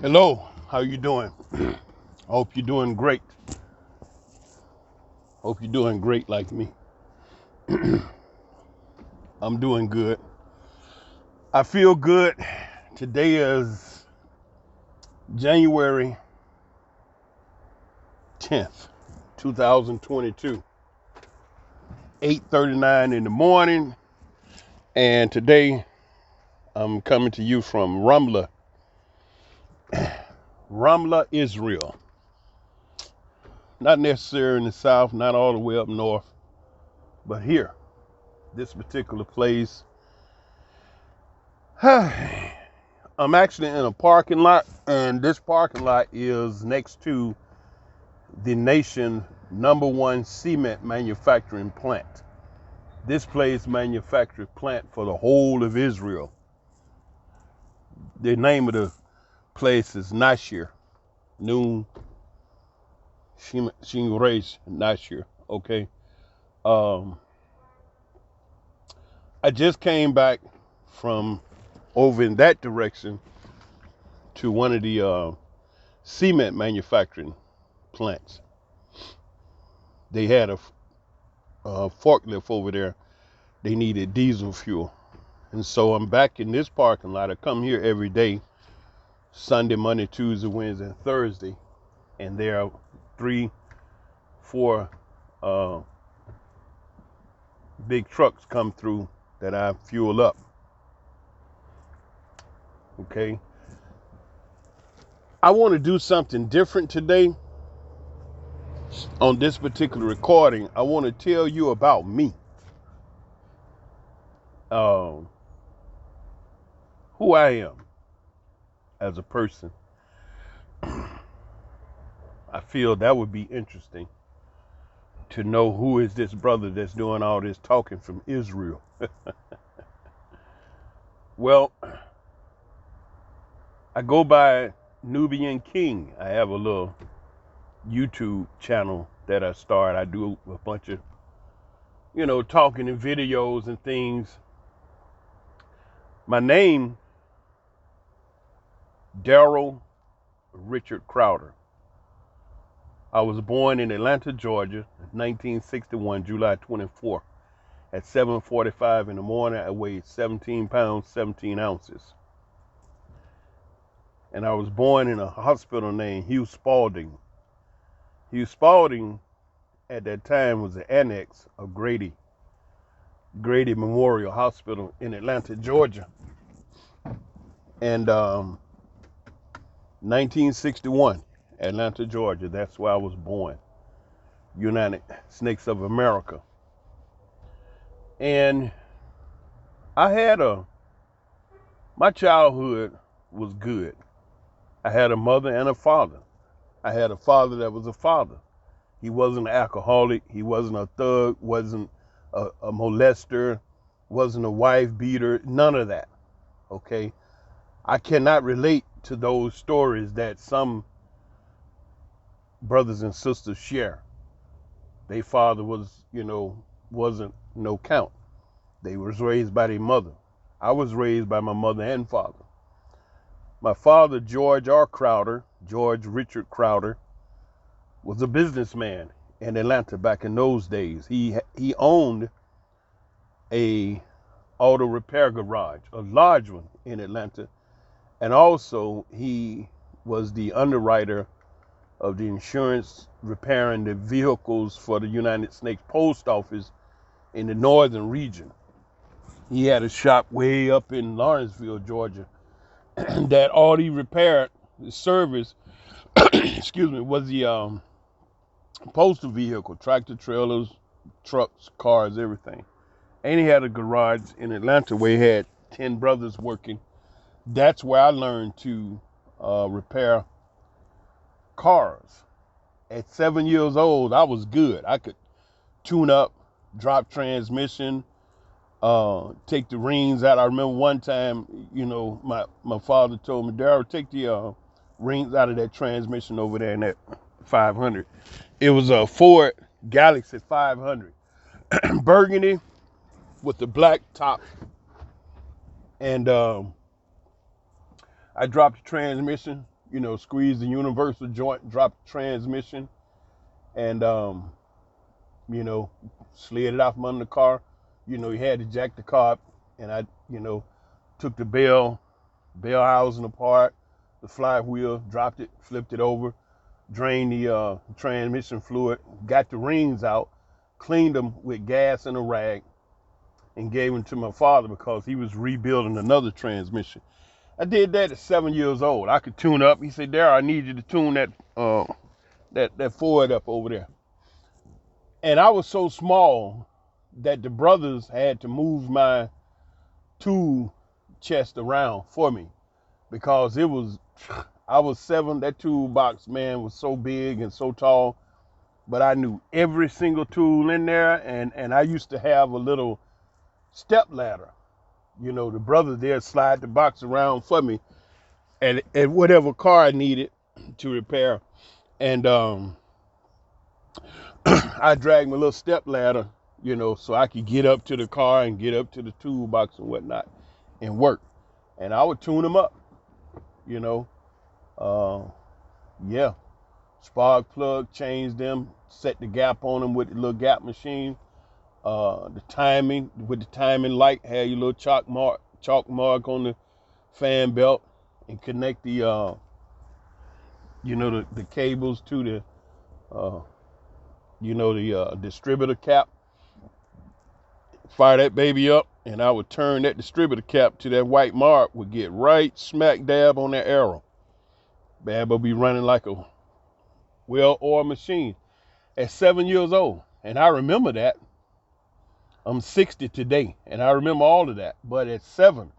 Hello, how you doing? I hope you're doing great. Hope you're doing great like me. I'm doing good. I feel good. Today is January 10th, 2022, 8:39 in the morning, and today I'm coming to you from Ramla, Israel. Not necessarily in the south, not all the way up north, but here, this particular place. I'm actually in a parking lot, and this parking lot is next to the nation's #1 cement manufacturing plant. This place manufactures plant for the whole of Israel. The name of the place is Nashir, Noon Shingresh Nashir. Okay. Um, I just came back from over in that direction to one of the cement manufacturing plants. They had a forklift over there. They needed diesel fuel. And so I'm back in this parking lot. I come here every day, Sunday, Monday, Tuesday, Wednesday, and Thursday. And there are 3, 4 uh, big trucks come through that I fuel up. Okay. I want to do something different today on this particular recording. I want to tell you about me. Um, who I am as a person. I feel that would be interesting to know who is this brother that's doing all this talking from Israel. Well, I go by Nubian King. I have a little YouTube channel that I started. I do a bunch of, talking and videos and things. My name, Daryl Richard Crowder. I was born in Atlanta, Georgia, 1961, July 24th. At 7:45 in the morning, I weighed 17 pounds, 17 ounces. And I was born in a hospital named Hugh Spalding. Hugh Spalding at that time was the annex of Grady Memorial Hospital in Atlanta, Georgia. And 1961, Atlanta, Georgia, that's where I was born. United Snakes of America. And my childhood was good. I had a mother and a father. I had a father that was a father. He wasn't an alcoholic. He wasn't a thug, wasn't a molester, wasn't a wife beater, none of that. Okay. I cannot relate to those stories that some brothers and sisters share. Their father wasn't no count. They was raised by their mother. I was raised by my mother and father. My father, George Richard Crowder, was a businessman in Atlanta back in those days. He owned a auto repair garage, a large one in Atlanta, and also he was the underwriter of the insurance repairing the vehicles for the United States Post Office in the northern region. He had a shop way up in Lawrenceville, Georgia, that all he repaired, the service, excuse me, was the postal vehicle, tractor trailers, trucks, cars, everything. And he had a garage in Atlanta where he had 10 brothers working. That's where I learned to repair cars. At 7 years old, I was good. I could tune up, drop transmission, take the rings out. I remember one time, my father told me, Daryl, take the rings out of that transmission over there in that 500. It was a Ford Galaxy 500, burgundy with the black top. And I dropped the transmission, squeeze the universal joint, drop the transmission, and you know, slid it out from under the car. You had to jack the car up, and I, took the bell housing apart, the flywheel, dropped it, flipped it over, drained the transmission fluid, got the rings out, cleaned them with gas and a rag, and gave them to my father because he was rebuilding another transmission. I did that at 7 years old. I could tune up. He said, "Darryl, I need you to tune that Ford up over there." And I was so small that the brothers had to move my tool chest around for me because I was 7. That toolbox, man, was so big and so tall, but I knew every single tool in there, and I used to have a little step ladder. The brothers there slide the box around for me and whatever car I needed to repair. And I dragged my little step ladder, so I could get up to the car and get up to the toolbox and whatnot and work. And I would tune them up, yeah. Spark plug, change them, set the gap on them with the little gap machine. The timing, with the timing light, had your little chalk mark on the fan belt, and connect the the cables to the distributor cap. Fire that baby up, and I would turn that distributor cap to that white mark, would get right smack dab on that arrow. Bad would be running like a well-oiled machine at 7 years old. And I remember that. I'm 60 today, and I remember all of that. But at 7,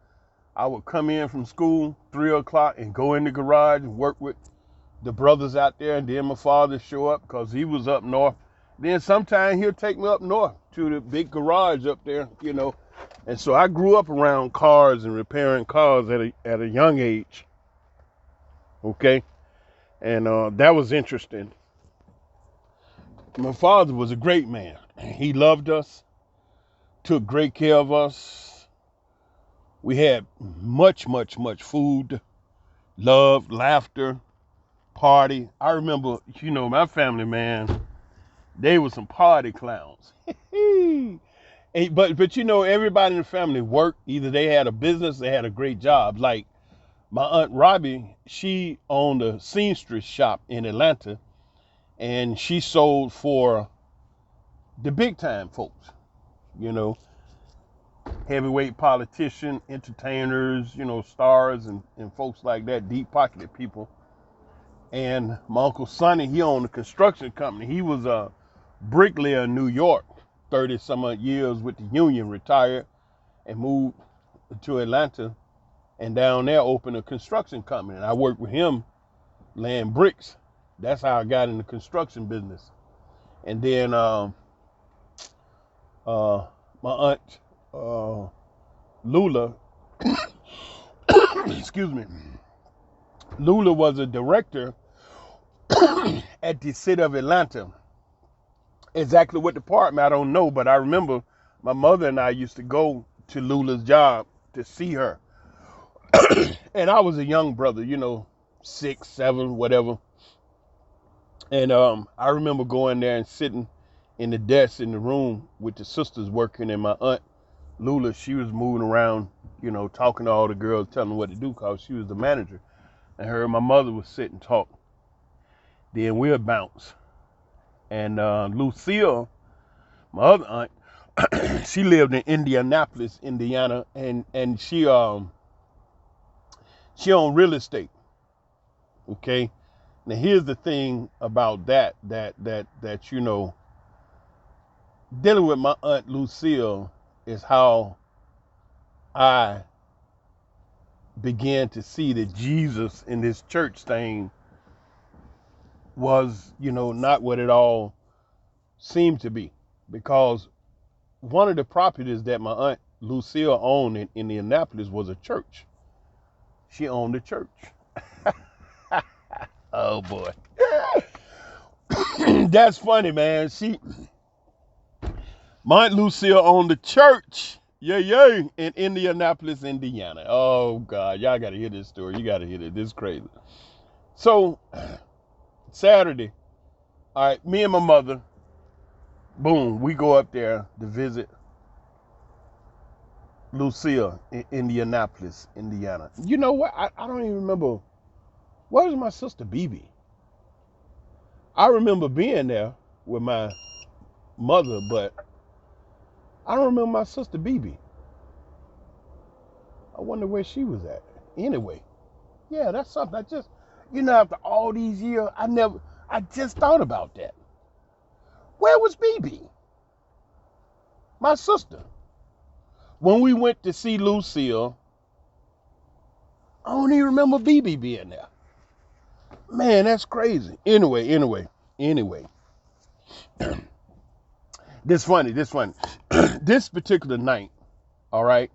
I would come in from school 3 o'clock and go in the garage and work with the brothers out there, and then my father show up because he was up north. Then sometime he'll take me up north to the big garage up there, And so I grew up around cars and repairing cars at a young age. Okay, and that was interesting. My father was a great man. He loved us, took great care of us. We had much, much, much food, love, laughter, party. I remember, my family, man, they were some party clowns. But everybody in the family worked. Either they had a business, they had a great job. Like my Aunt Robbie, she owned a seamstress shop in Atlanta, and she sold for the big time folks, heavyweight politician, entertainers, stars and folks like that, deep pocketed people. And my Uncle Sonny, he owned a construction company. He was a bricklayer in New York, 30 some odd years with the union, retired and moved to Atlanta, and down there opened a construction company. And I worked with him laying bricks. That's how I got in the construction business. And then my aunt Lula, excuse me, Lula was a director at the city of Atlanta. Exactly what department, I don't know, but I remember my mother and I used to go to Lula's job to see her. And I was a young brother, 6, 7, whatever. And I remember going there and sitting in the desk in the room with the sisters working, and my aunt Lula, she was moving around, talking to all the girls, telling them what to do because she was the manager. And her and my mother would sit and talk. Then we'd bounce. And Lucille, my other aunt, she lived in Indianapolis, Indiana, and she owned real estate. Okay. Now here's the thing about that dealing with my aunt Lucille is how I began to see that Jesus in this church thing was, not what it all seemed to be. Because one of the properties that my aunt Lucille owned in Indianapolis was a church. She owned a church. Oh boy. That's funny, man. My Aunt Lucille owned the church. Yeah, in Indianapolis, Indiana. Oh God, y'all gotta hear this story. You gotta hear it. This is crazy. So Saturday, all right, me and my mother, boom, we go up there to visit Lucille in Indianapolis, Indiana. You know what? I don't even remember. Where was my sister BB? I remember being there with my mother, but I don't remember my sister BB. I wonder where she was at. Anyway, yeah, that's something I just, after all these years, I just thought about that. Where was BB? My sister. When we went to see Lucille, I don't even remember BB being there. Man, that's crazy. Anyway. This funny. This particular night, all right,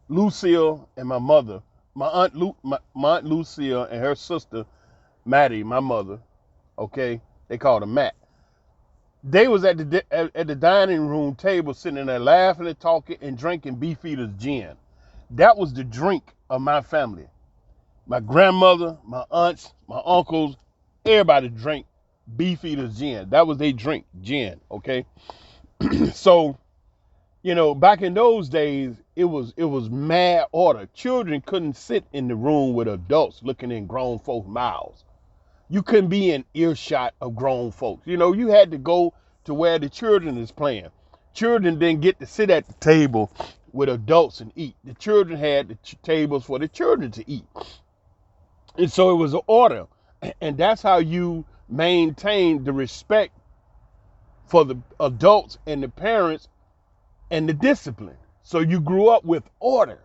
Lucille and my mother, my aunt Lucille and her sister Maddie, my mother, okay, they called her Matt. They was at the dining room table sitting there laughing and talking and drinking Beefeater's gin. That was the drink of my family. My grandmother, my aunts, my uncles, everybody drank Beefeater's gin. That was their drink, gin, okay? So, back in those days, it was mad order. Children couldn't sit in the room with adults looking in grown folks' mouths. You couldn't be in earshot of grown folks. You had to go to where the children is playing. Children didn't get to sit at the table with adults and eat. The children had the tables for the children to eat. And so it was an order. And that's how you maintain the respect for the adults and the parents and the discipline. So you grew up with order.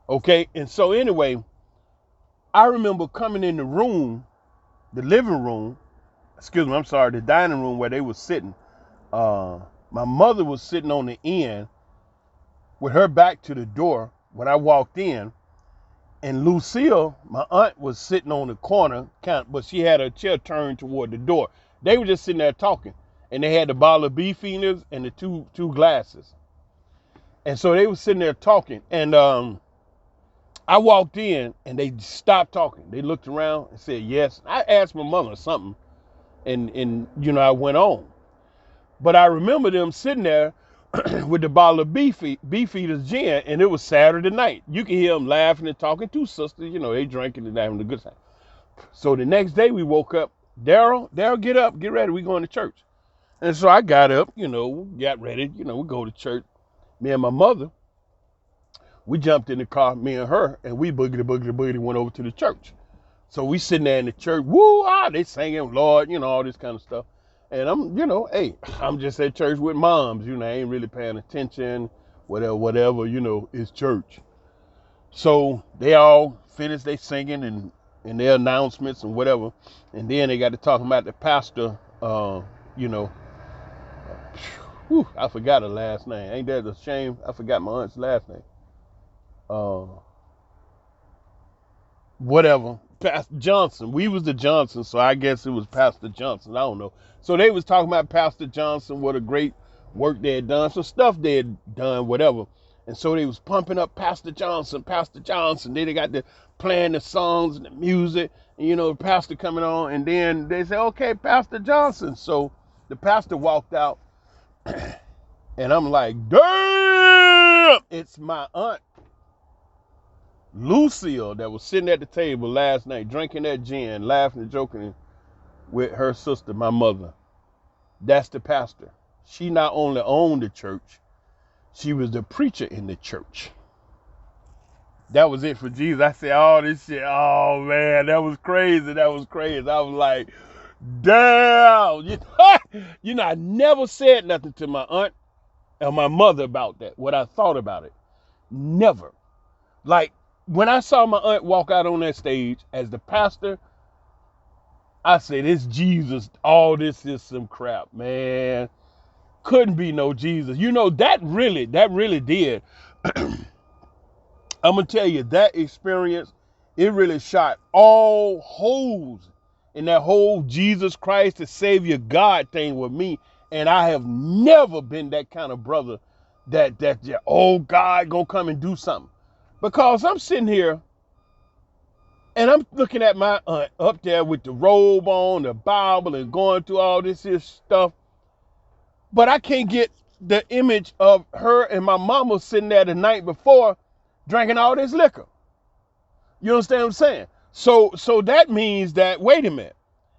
Okay? And so anyway, I remember coming in the room, the living room, the dining room where they were sitting. My mother was sitting on the end with her back to the door when I walked in. And Lucille, my aunt, was sitting on the corner, but she had her chair turned toward the door. They were just sitting there talking. And they had the bottle of Beefeaters and the two glasses. And so they were sitting there talking. And I walked in and they stopped talking. They looked around and said yes. I asked my mother something and I went on. But I remember them sitting there with the bottle of Beefeater's gin, and it was Saturday night. You can hear them laughing and talking. Two sisters, they drinking and having a good time. So the next day we woke up. Daryl, get up, get ready. We going to church. And so I got up, got ready. We go to church. Me and my mother, we jumped in the car, me and her, and we boogity went over to the church. So we sitting there in the church, they singing, Lord, all this kind of stuff. And I'm just at church with moms, I ain't really paying attention, whatever, it's church. So they all finished their singing and their announcements and whatever. And then they got to talking about the pastor, I forgot her last name. Ain't that a shame? I forgot my aunt's last name. Whatever. Pastor Johnson. We was the Johnson, so I guess it was Pastor Johnson. I don't know. So they was talking about Pastor Johnson, what a great work they had done, some stuff they had done, whatever. And so they was pumping up Pastor Johnson. Then they got to playing the songs and the music, and the pastor coming on, and then they say, okay, Pastor Johnson. So the pastor walked out, and I'm like, damn, it's my aunt Lucille that was sitting at the table last night drinking that gin, laughing and joking with her sister, my mother. That's the pastor. She not only owned the church, she was the preacher in the church. That was it for Jesus. I said, all this shit, oh man, that was crazy. I was like, damn. I never said nothing to my aunt or my mother about that, what I thought about it. Never. Like, when I saw my aunt walk out on that stage as the pastor, I said, it's Jesus. All this is some crap, man. Couldn't be no Jesus. That really did. I'm going to tell you, that experience, it really shot all holes in that whole Jesus Christ, the Savior God thing with me. And I have never been that kind of brother that oh, God gonna come and do something. Because I'm sitting here And I'm looking at my aunt up there with the robe on, the Bible, and going through all this here stuff. But I can't get the image of her and my mama sitting there the night before drinking all this liquor. You understand what I'm saying? So that means that, wait a minute,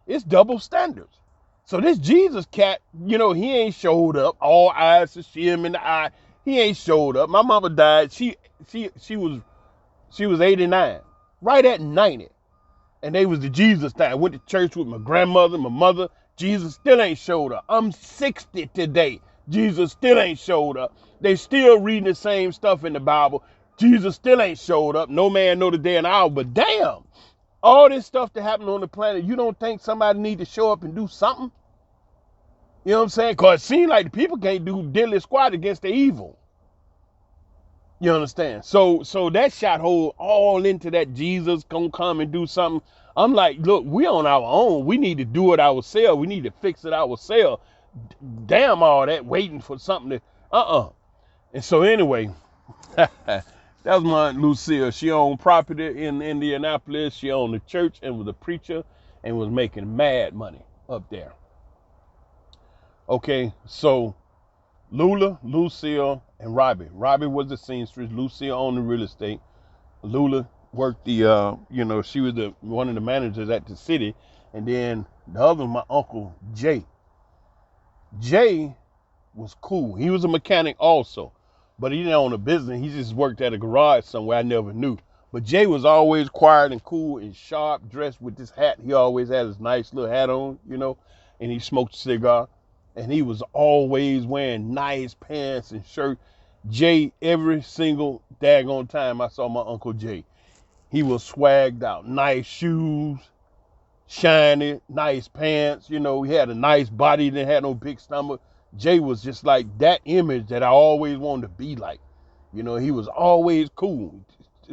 it's double standards. So this Jesus cat, he ain't showed up. All eyes to see him in the eye. He ain't showed up. My mama died. She was 89, right at 90. And they was the Jesus time. I went to church with my grandmother, my mother. Jesus still ain't showed up. I'm 60 today. Jesus still ain't showed up. They still reading the same stuff in the Bible. Jesus still ain't showed up. No man know the day and hour. But damn, all this stuff that happened on the planet, you don't think somebody need to show up and do something? You know what I'm saying? Because it seems like the people can't do diddly squat against the evil. You understand? So that shot hole all into that Jesus gonna come and do something. I'm like, look, we on our own. We need to do it ourselves. We need to fix it ourselves. Damn all that waiting for something to, And so anyway, that was my Aunt Lucille. She owned property in Indianapolis. She owned a church and was a preacher and was making mad money up there. Okay, so Lula, Lucille, and Robbie. Robbie was the seamstress. Lucille owned the real estate. Lula worked the, she was one of the managers at the city. And then the other one, my Uncle Jay. Jay was cool. He was a mechanic also. But he didn't own a business. He just worked at a garage somewhere I never knew. But Jay was always quiet and cool and sharp, dressed with this hat. He always had his nice little hat on, and he smoked a cigar. And he was always wearing nice pants and shirt. Jay, every single daggone time I saw my Uncle Jay, he was swagged out. Nice shoes, shiny, nice pants. He had a nice body, didn't have no big stomach. Jay was just like that image that I always wanted to be like. He was always cool.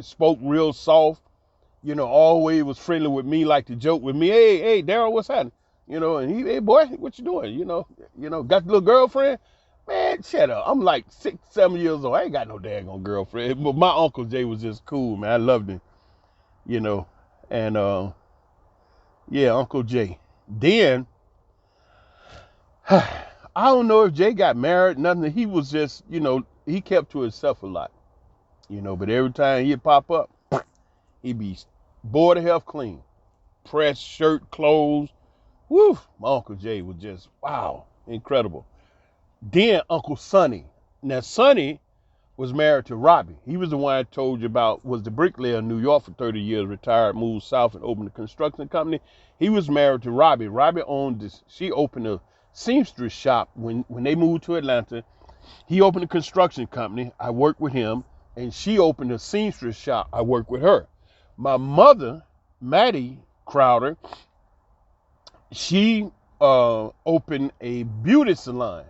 Spoke real soft. Always was friendly with me, like to joke with me. Hey, Daryl, what's happening? And he, hey boy, what you doing? Got the little girlfriend? Man, shut up. I'm like 6, 7 years old. I ain't got no daggone girlfriend. But my Uncle Jay was just cool, man. I loved him. And yeah, Uncle Jay. Then I don't know if Jay got married, nothing. He was just, he kept to himself a lot. But every time he'd pop up, he'd be bored of health clean. Pressed shirt, clothes. Woo, my Uncle Jay was just, wow, incredible. Then Uncle Sonny. Now, Sonny was married to Robbie. He was the one I told you about, was the bricklayer in New York for 30 years, retired, moved south and opened a construction company. He was married to Robbie. Robbie owned this, she opened a seamstress shop when they moved to Atlanta. He opened a construction company. I worked with him, and she opened a seamstress shop. I worked with her. My mother, Maddie Crowder, she opened a beauty salon,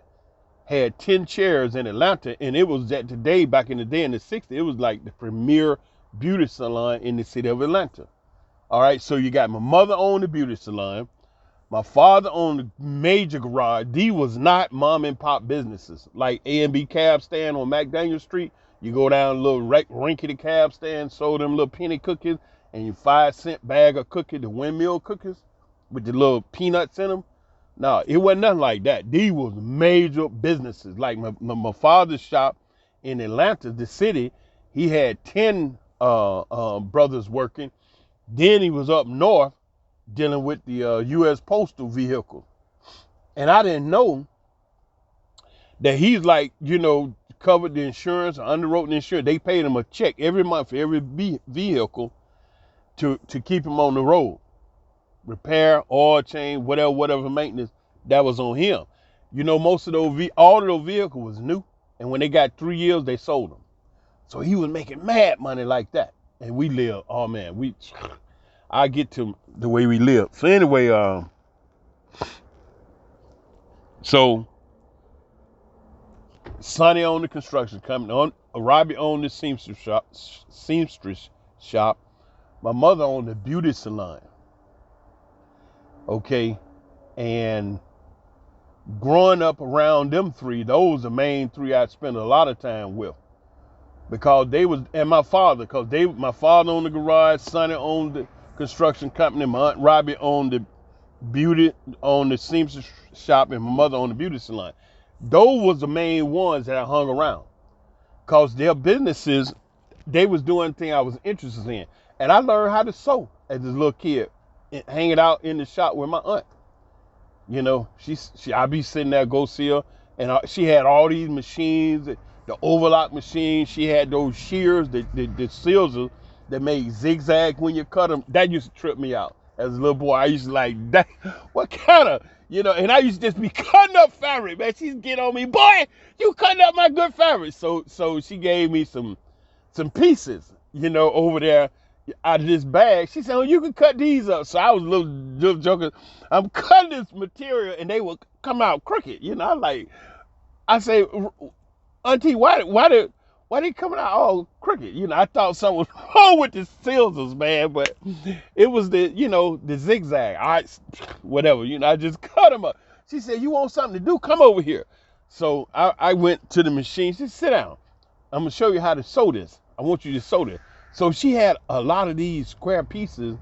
had 10 chairs in Atlanta, and it was that today, back in the day in the 60s, it was like the premier beauty salon in the city of Atlanta. All right, so you got my mother owned the beauty salon, my father owned a major garage. These was not mom and pop businesses like A&B cab stand on McDaniel Street. You go down a little rinkety cab stand, sold them little penny cookies, and you 5-cent bag of cookies, the windmill cookies with the little peanuts in them. No, it wasn't nothing like that. These was major businesses. Like my father's shop in Atlanta, the city, he had 10 brothers working. Then he was up north dealing with the U.S. postal vehicle. And I didn't know that he's like, covered the insurance or underwrote the insurance. They paid him a check every month for every vehicle to keep him on the road. Repair, oil change, whatever maintenance, that was on him. Most of all of those vehicles was new. And when they got 3 years, they sold them. So he was making mad money like that. And we live, oh man, I get to the way we live. So anyway, so Sonny owned the construction company. Robbie owned the seamstress shop. My mother owned the beauty salon. Okay, and growing up around them three, those are the main three I spent a lot of time with, because they was, and my father, my father owned the garage, Sonny owned construction company. My aunt Robbie owned the seamstress shop, and my mother owned the beauty salon. Those was the main ones that I hung around, cause their businesses, they was doing things I was interested in, and I learned how to sew as this little kid, hanging out in the shop with my aunt. You know, I be sitting there, go see her, and she had all these machines, the overlock machine. She had those shears, the scissors that made zigzag when you cut them. That used to trip me out as a little boy. I used to like, that, what kind of, and I used to just be cutting up fabric, man. She'd get on me, boy, you cutting up my good fabric. So she gave me some pieces, over there out of this bag. She said, "Oh, you can cut these up." So I was a little joking. I'm cutting this material, and they would come out crooked. I say, Auntie, why they coming out all crooked? I thought something was wrong with the scissors, man. But it was the zigzag. Whatever. I just cut them up. She said, "You want something to do? Come over here." So I went to the machine. She said, "Sit down. I'm gonna show you how to sew this. I want you to sew this." So she had a lot of these square pieces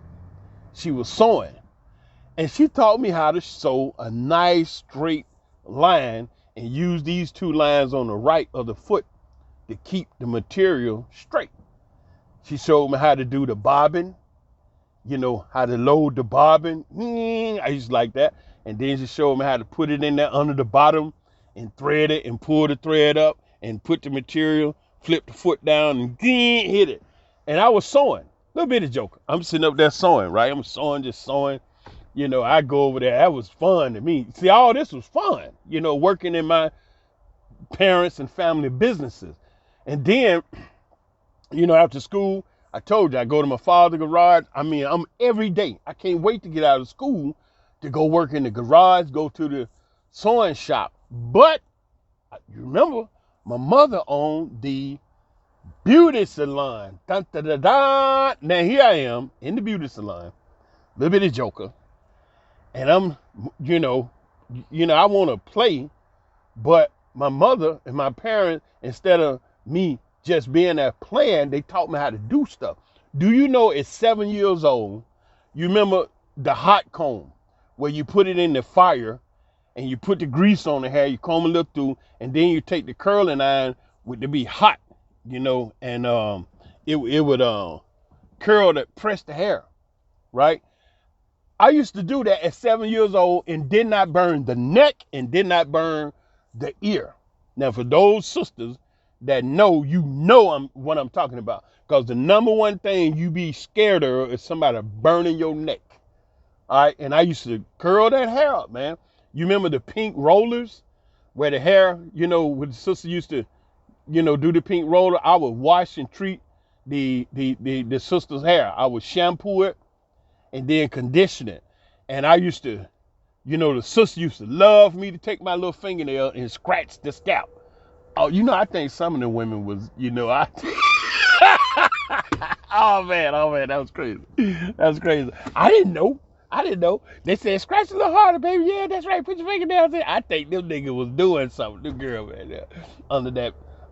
she was sewing. And she taught me how to sew a nice straight line and use these two lines on the right of the foot to keep the material straight. She showed me how to do the bobbin, how to load the bobbin. I used to like that. And then she showed me how to put it in there under the bottom and thread it and pull the thread up and put the material, flip the foot down and hit it. And I was sewing, little bitty joker. I'm sitting up there sewing, right? I'm sewing, just sewing. I go over there. That was fun to me. See, all this was fun, working in my parents' and family businesses. And then, after school, I told you, I go to my father's garage. I'm every day. I can't wait to get out of school to go work in the garage, go to the sewing shop. But, you remember, my mother owned the beauty salon. Dun, dun, dun, dun. Now here I am in the beauty salon, little bitty joker, and I'm, I want to play, but my mother and my parents, instead of me just being there playing, they taught me how to do stuff. Do you know at 7 years old, you remember the hot comb where you put it in the fire and you put the grease on the hair, you comb a little through, and then you take the curling iron with to be hot. And it would curl to press the hair, right? I used to do that at 7 years old and did not burn the neck and did not burn the ear. Now, for those sisters that know, what I'm talking about, because the number one thing you be scared of is somebody burning your neck. All right, and I used to curl that hair up, man. You remember the pink rollers where the hair, where the sister used to do the pink roller? I would wash and treat the sister's hair. I would shampoo it and then condition it. And I used to, the sister used to love me to take my little fingernail and scratch the scalp. Oh, I think some of the women was, oh man, that was crazy. That was crazy. I didn't know. They said, scratch a little harder, baby. Yeah, that's right. Put your fingernails in. I think them niggas was doing something. The girl, man,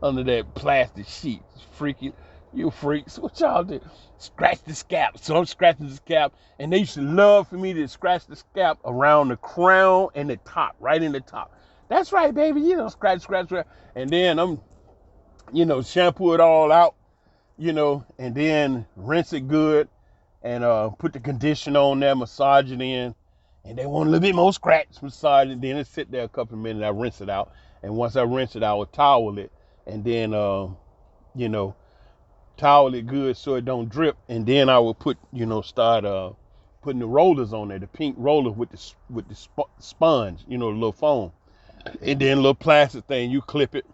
under that plastic sheet. Freaky. You freaks. What y'all do? Scratch the scalp. So I'm scratching the scalp. And they used to love for me to scratch the scalp around the crown and the top, right in the top. That's right, baby. Scratch. And then I'm, shampoo it all out, and then rinse it good and put the conditioner on there, massage it in. And they want a little bit more scratch, massage it. Then it sit there a couple of minutes. I rinse it out. And once I rinse it, I would towel it. And then, towel it good so it don't drip. And then I would put, start putting the rollers on there, the pink roller with the sponge, the little foam. And then a little plastic thing, you clip it.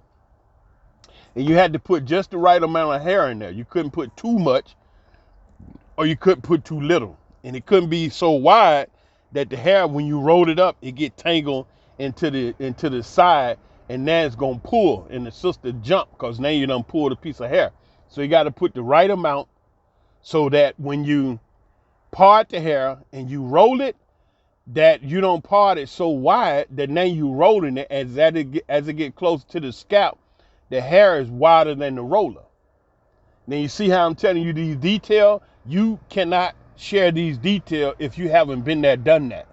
And you had to put just the right amount of hair in there. You couldn't put too much or you couldn't put too little. And it couldn't be so wide that the hair, when you rolled it up, it get tangled into the side, and now it's gonna pull, and the sister jump because now you done pulled a piece of hair. So you got to put the right amount so that when you part the hair and you roll it, that you don't part it so wide that now you rolling it as it get close to the scalp, the hair is wider than the roller. Now you see how I'm telling you these details? You cannot share these details if you haven't been there, done that.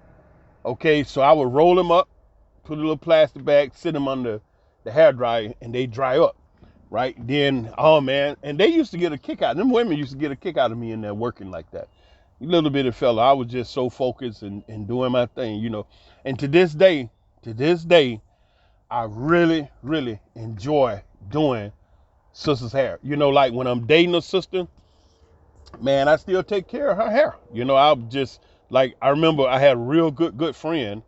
Okay, so I would roll them up, put a little plastic bag, sit them under the hair dryer, and they dry up. Right then, oh man, and they used to get a kick out. Them women used to get a kick out of me in there working like that. A little bit of fella, I was just so focused and doing my thing, you know. And to this day, I really, really enjoy doing sister's hair. You know, like when I'm dating a sister, man, I still take care of her hair. You know, I'm just like, I remember I had a real good friend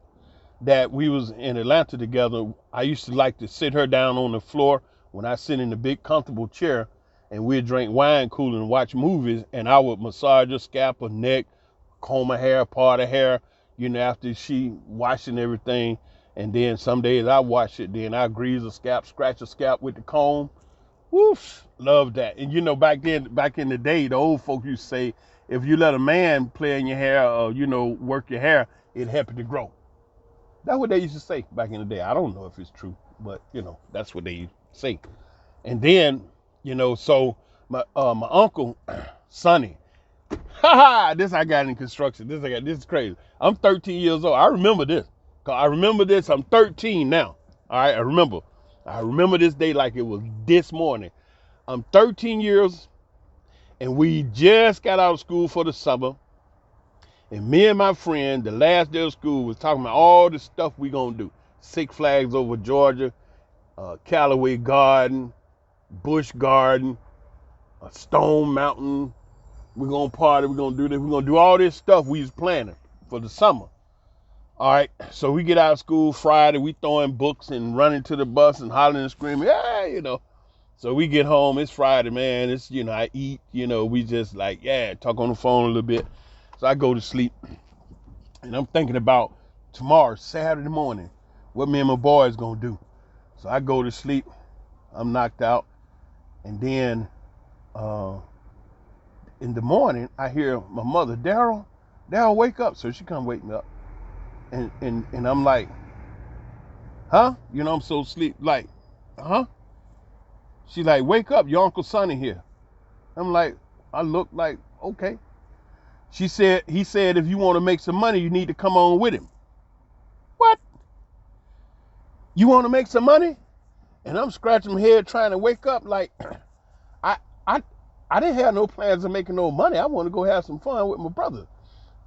that we was in Atlanta together. I used to like to sit her down on the floor when I sit in the big comfortable chair, and we'd drink wine cooler and watch movies, and I would massage her scalp, her neck, comb her hair, part her hair, you know, after she washing everything. And then some days I wash it, then I grease her scalp, scratch her scalp with the comb. Woof, love that. And you know, back in the day, the old folks used to say, if you let a man play in your hair or, you know, work your hair, it help it to grow. That's what they used to say back in the day. I don't know if it's true, but you know, that's what they used to say. And then, you know, so my uncle, Sonny, this I got in construction. This is crazy. I'm 13 years old. I remember this. I'm 13 now. All right, I remember this day like it was this morning. I'm 13 years, and we just got out of school for the summer. And me and my friend, the last day of school, was talking about all the stuff we gonna do. Six Flags over Georgia, Callaway Garden, Busch Garden, Stone Mountain. We're gonna party, we're gonna do this, we're gonna do all this stuff we was planning for the summer. All right, so we get out of school Friday, we throwing books and running to the bus and hollering and screaming, yeah, you know. So we get home, it's Friday, man, it's, you know, I eat, you know, we just like, yeah, talk on the phone a little bit. So I go to sleep, and I'm thinking about tomorrow, Saturday morning, what me and my boys gonna do. So I go to sleep, I'm knocked out, and then in the morning, I hear my mother, Daryl, wake up. So she come wake me up, and I'm like, huh? You know, I'm so sleep, like, huh? She like, wake up, your Uncle Sonny here. I'm like, I look like, okay. He said, if you want to make some money, you need to come on with him. What? You want to make some money? And I'm scratching my head trying to wake up like, I didn't have no plans of making no money. I want to go have some fun with my brother.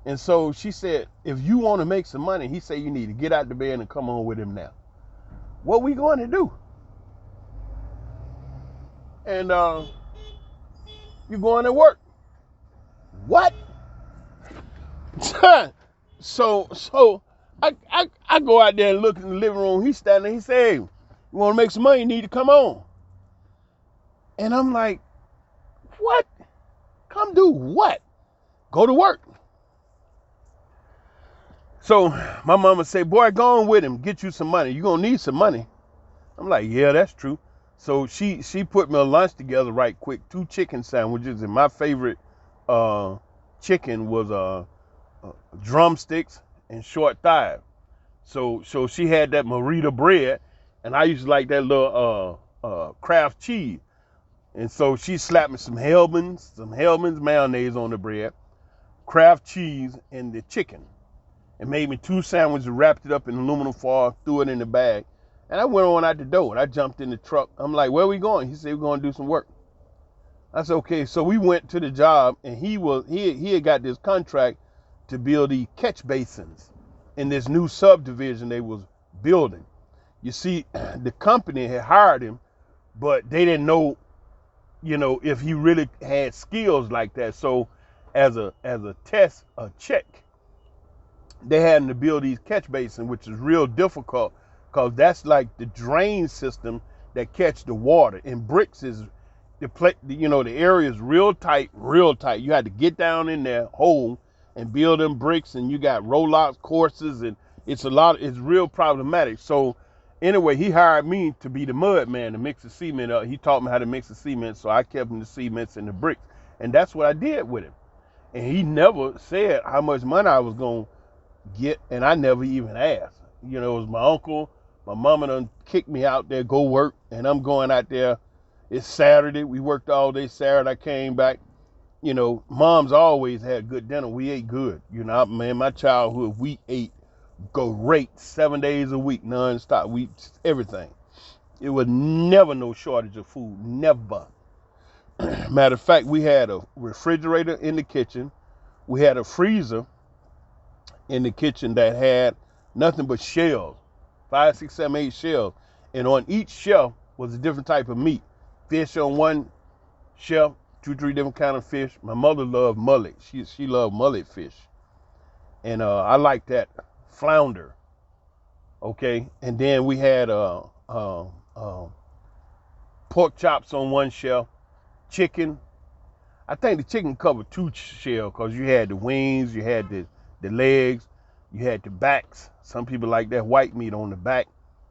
And so she said, if you want to make some money, he said you need to get out the bed and come on with him now. What we going to do? And you going to work. What? so I go out there and look in the living room. He's standing there. He said, hey, you want to make some money? You need to come on. And I'm like, what? Come do what? Go to work. So my mama say, boy, go on with him. Get you some money. You're going to need some money. I'm like, yeah, that's true. So she put me a lunch together right quick. 2 chicken sandwiches. And my favorite chicken was drumsticks and short thighs. So she had that Marita bread. And I used to like that little Kraft cheese. And so she slapped me some Hellman's mayonnaise on the bread, Kraft cheese, and the chicken. And made me 2 sandwiches, wrapped it up in aluminum foil, threw it in the bag. And I went on out the door, and I jumped in the truck. I'm like, where are we going? He said, we're going to do some work. I said, okay. So we went to the job, and he had got this contract to build the catch basins in this new subdivision they was building. You see, the company had hired him, but they didn't know, you know, if he really had skills like that. So as a test, a check, they had him to build these catch basins, which is real difficult because that's like the drain system that catch the water. And bricks is the area is real tight. You had to get down in there hole and build them bricks, and you got roll-out courses, and it's real problematic. So anyway, he hired me to be the mud man to mix the cement up. He taught me how to mix the cement, so I kept him the cements and the bricks. And that's what I did with him. And he never said how much money I was going to get, and I never even asked. You know, it was my uncle. My mama done kicked me out there, go work, and I'm going out there. It's Saturday. We worked all day Saturday. I came back. you know, moms always had good dinner. We ate good. You know, man, my childhood, we ate great 7 days a week, nonstop. We everything. It was never no shortage of food. Never. Matter of fact, we had a refrigerator in the kitchen. We had a freezer in the kitchen that had nothing but shells, 5, 6, 7, 8 shells. And on each shelf was a different type of meat. Fish on one shelf, 2, 3 different kind of fish. My mother loved mullet. She loved mullet fish. And I like that flounder. Okay. And then we had pork chops on one shelf, chicken. I think the chicken covered 2 shells because you had the wings, you had the legs, you had the backs. Some people like that white meat on the back,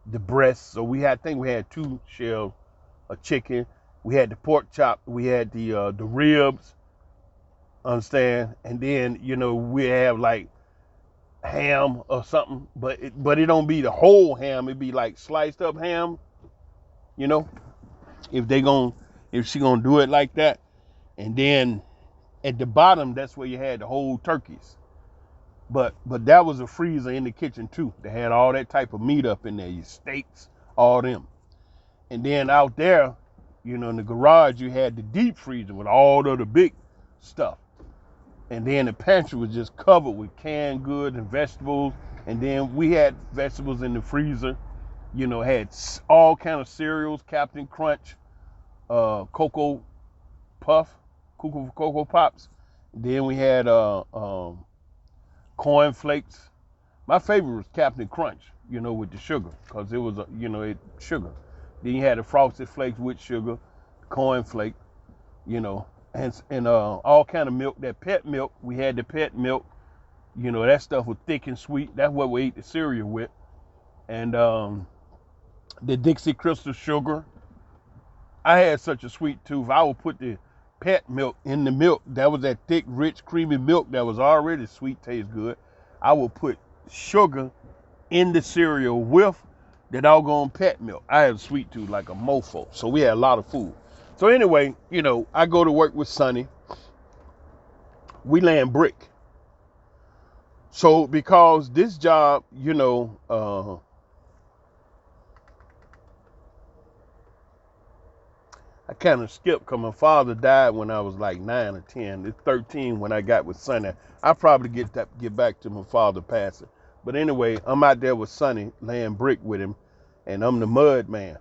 the breasts. So I think we had 2 shells of chicken. We had the pork chop, we had the ribs, understand? And then, you know, we have like ham or something, but it don't be the whole ham. It be like sliced up ham, you know, if she gonna do it like that. And then at the bottom, that's where you had the whole turkeys. But that was a freezer in the kitchen too. They had all that type of meat up in there, your steaks, all them. And then out there, you know, in the garage, you had the deep freezer with all of the big stuff. And then the pantry was just covered with canned goods and vegetables. And then we had vegetables in the freezer. You know, had all kind of cereals, Captain Crunch, Cocoa Puff, Cocoa Pops. Then we had corn flakes. My favorite was Captain Crunch, you know, with the sugar, because it was, you know, sugar. Then you had the Frosted Flakes with sugar, corn flake, you know, and all kind of milk. That pet milk, we had the pet milk, you know, that stuff was thick and sweet. That's what we ate the cereal with. And the Dixie Crystal sugar. I had such a sweet tooth. I would put the pet milk in the milk. That was that thick, rich, creamy milk that was already sweet, tastes good. I would put sugar in the cereal with the doggone pet milk. I had a sweet tooth like a mofo. So we had a lot of food. So anyway, you know, I go to work with Sonny. We laying brick. So because this job, you know, I kind of skipped because my father died when I was like 9 or 10. It's 13 when I got with Sonny. I probably get back to my father passing. But anyway, I'm out there with Sonny laying brick with him, and I'm the mud man,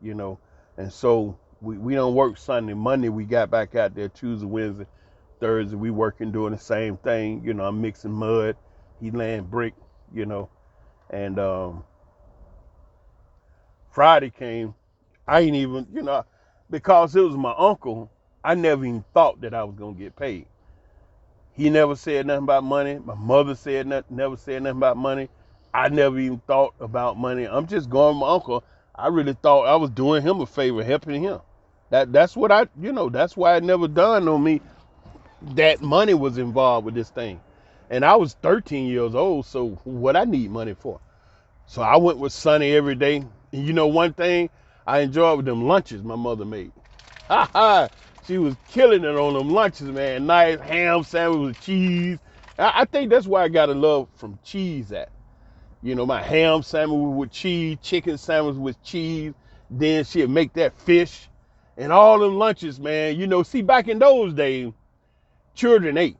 you know. And so we don't work Sunday. Monday we got back out there. Tuesday, Wednesday, Thursday we working doing the same thing. You know, I'm mixing mud. He laying brick, you know. And Friday came. I ain't even, you know, because it was my uncle, I never even thought that I was going to get paid. He never said nothing about money. My mother never said nothing about money. I never even thought about money. I'm just going with my uncle. I really thought I was doing him a favor, helping him. That's what that's why it never dawned on me that money was involved with this thing. And I was 13 years old, so what I need money for? So I went with Sonny every day. And you know one thing I enjoyed with them lunches my mother made. Ha ha! She was killing it on them lunches, man. Nice ham sandwich with cheese. I think that's why I got a love from cheese at. You know, my ham sandwich with cheese, chicken sandwich with cheese. Then she'd make that fish. And all them lunches, man. You know, see, back in those days, children ate.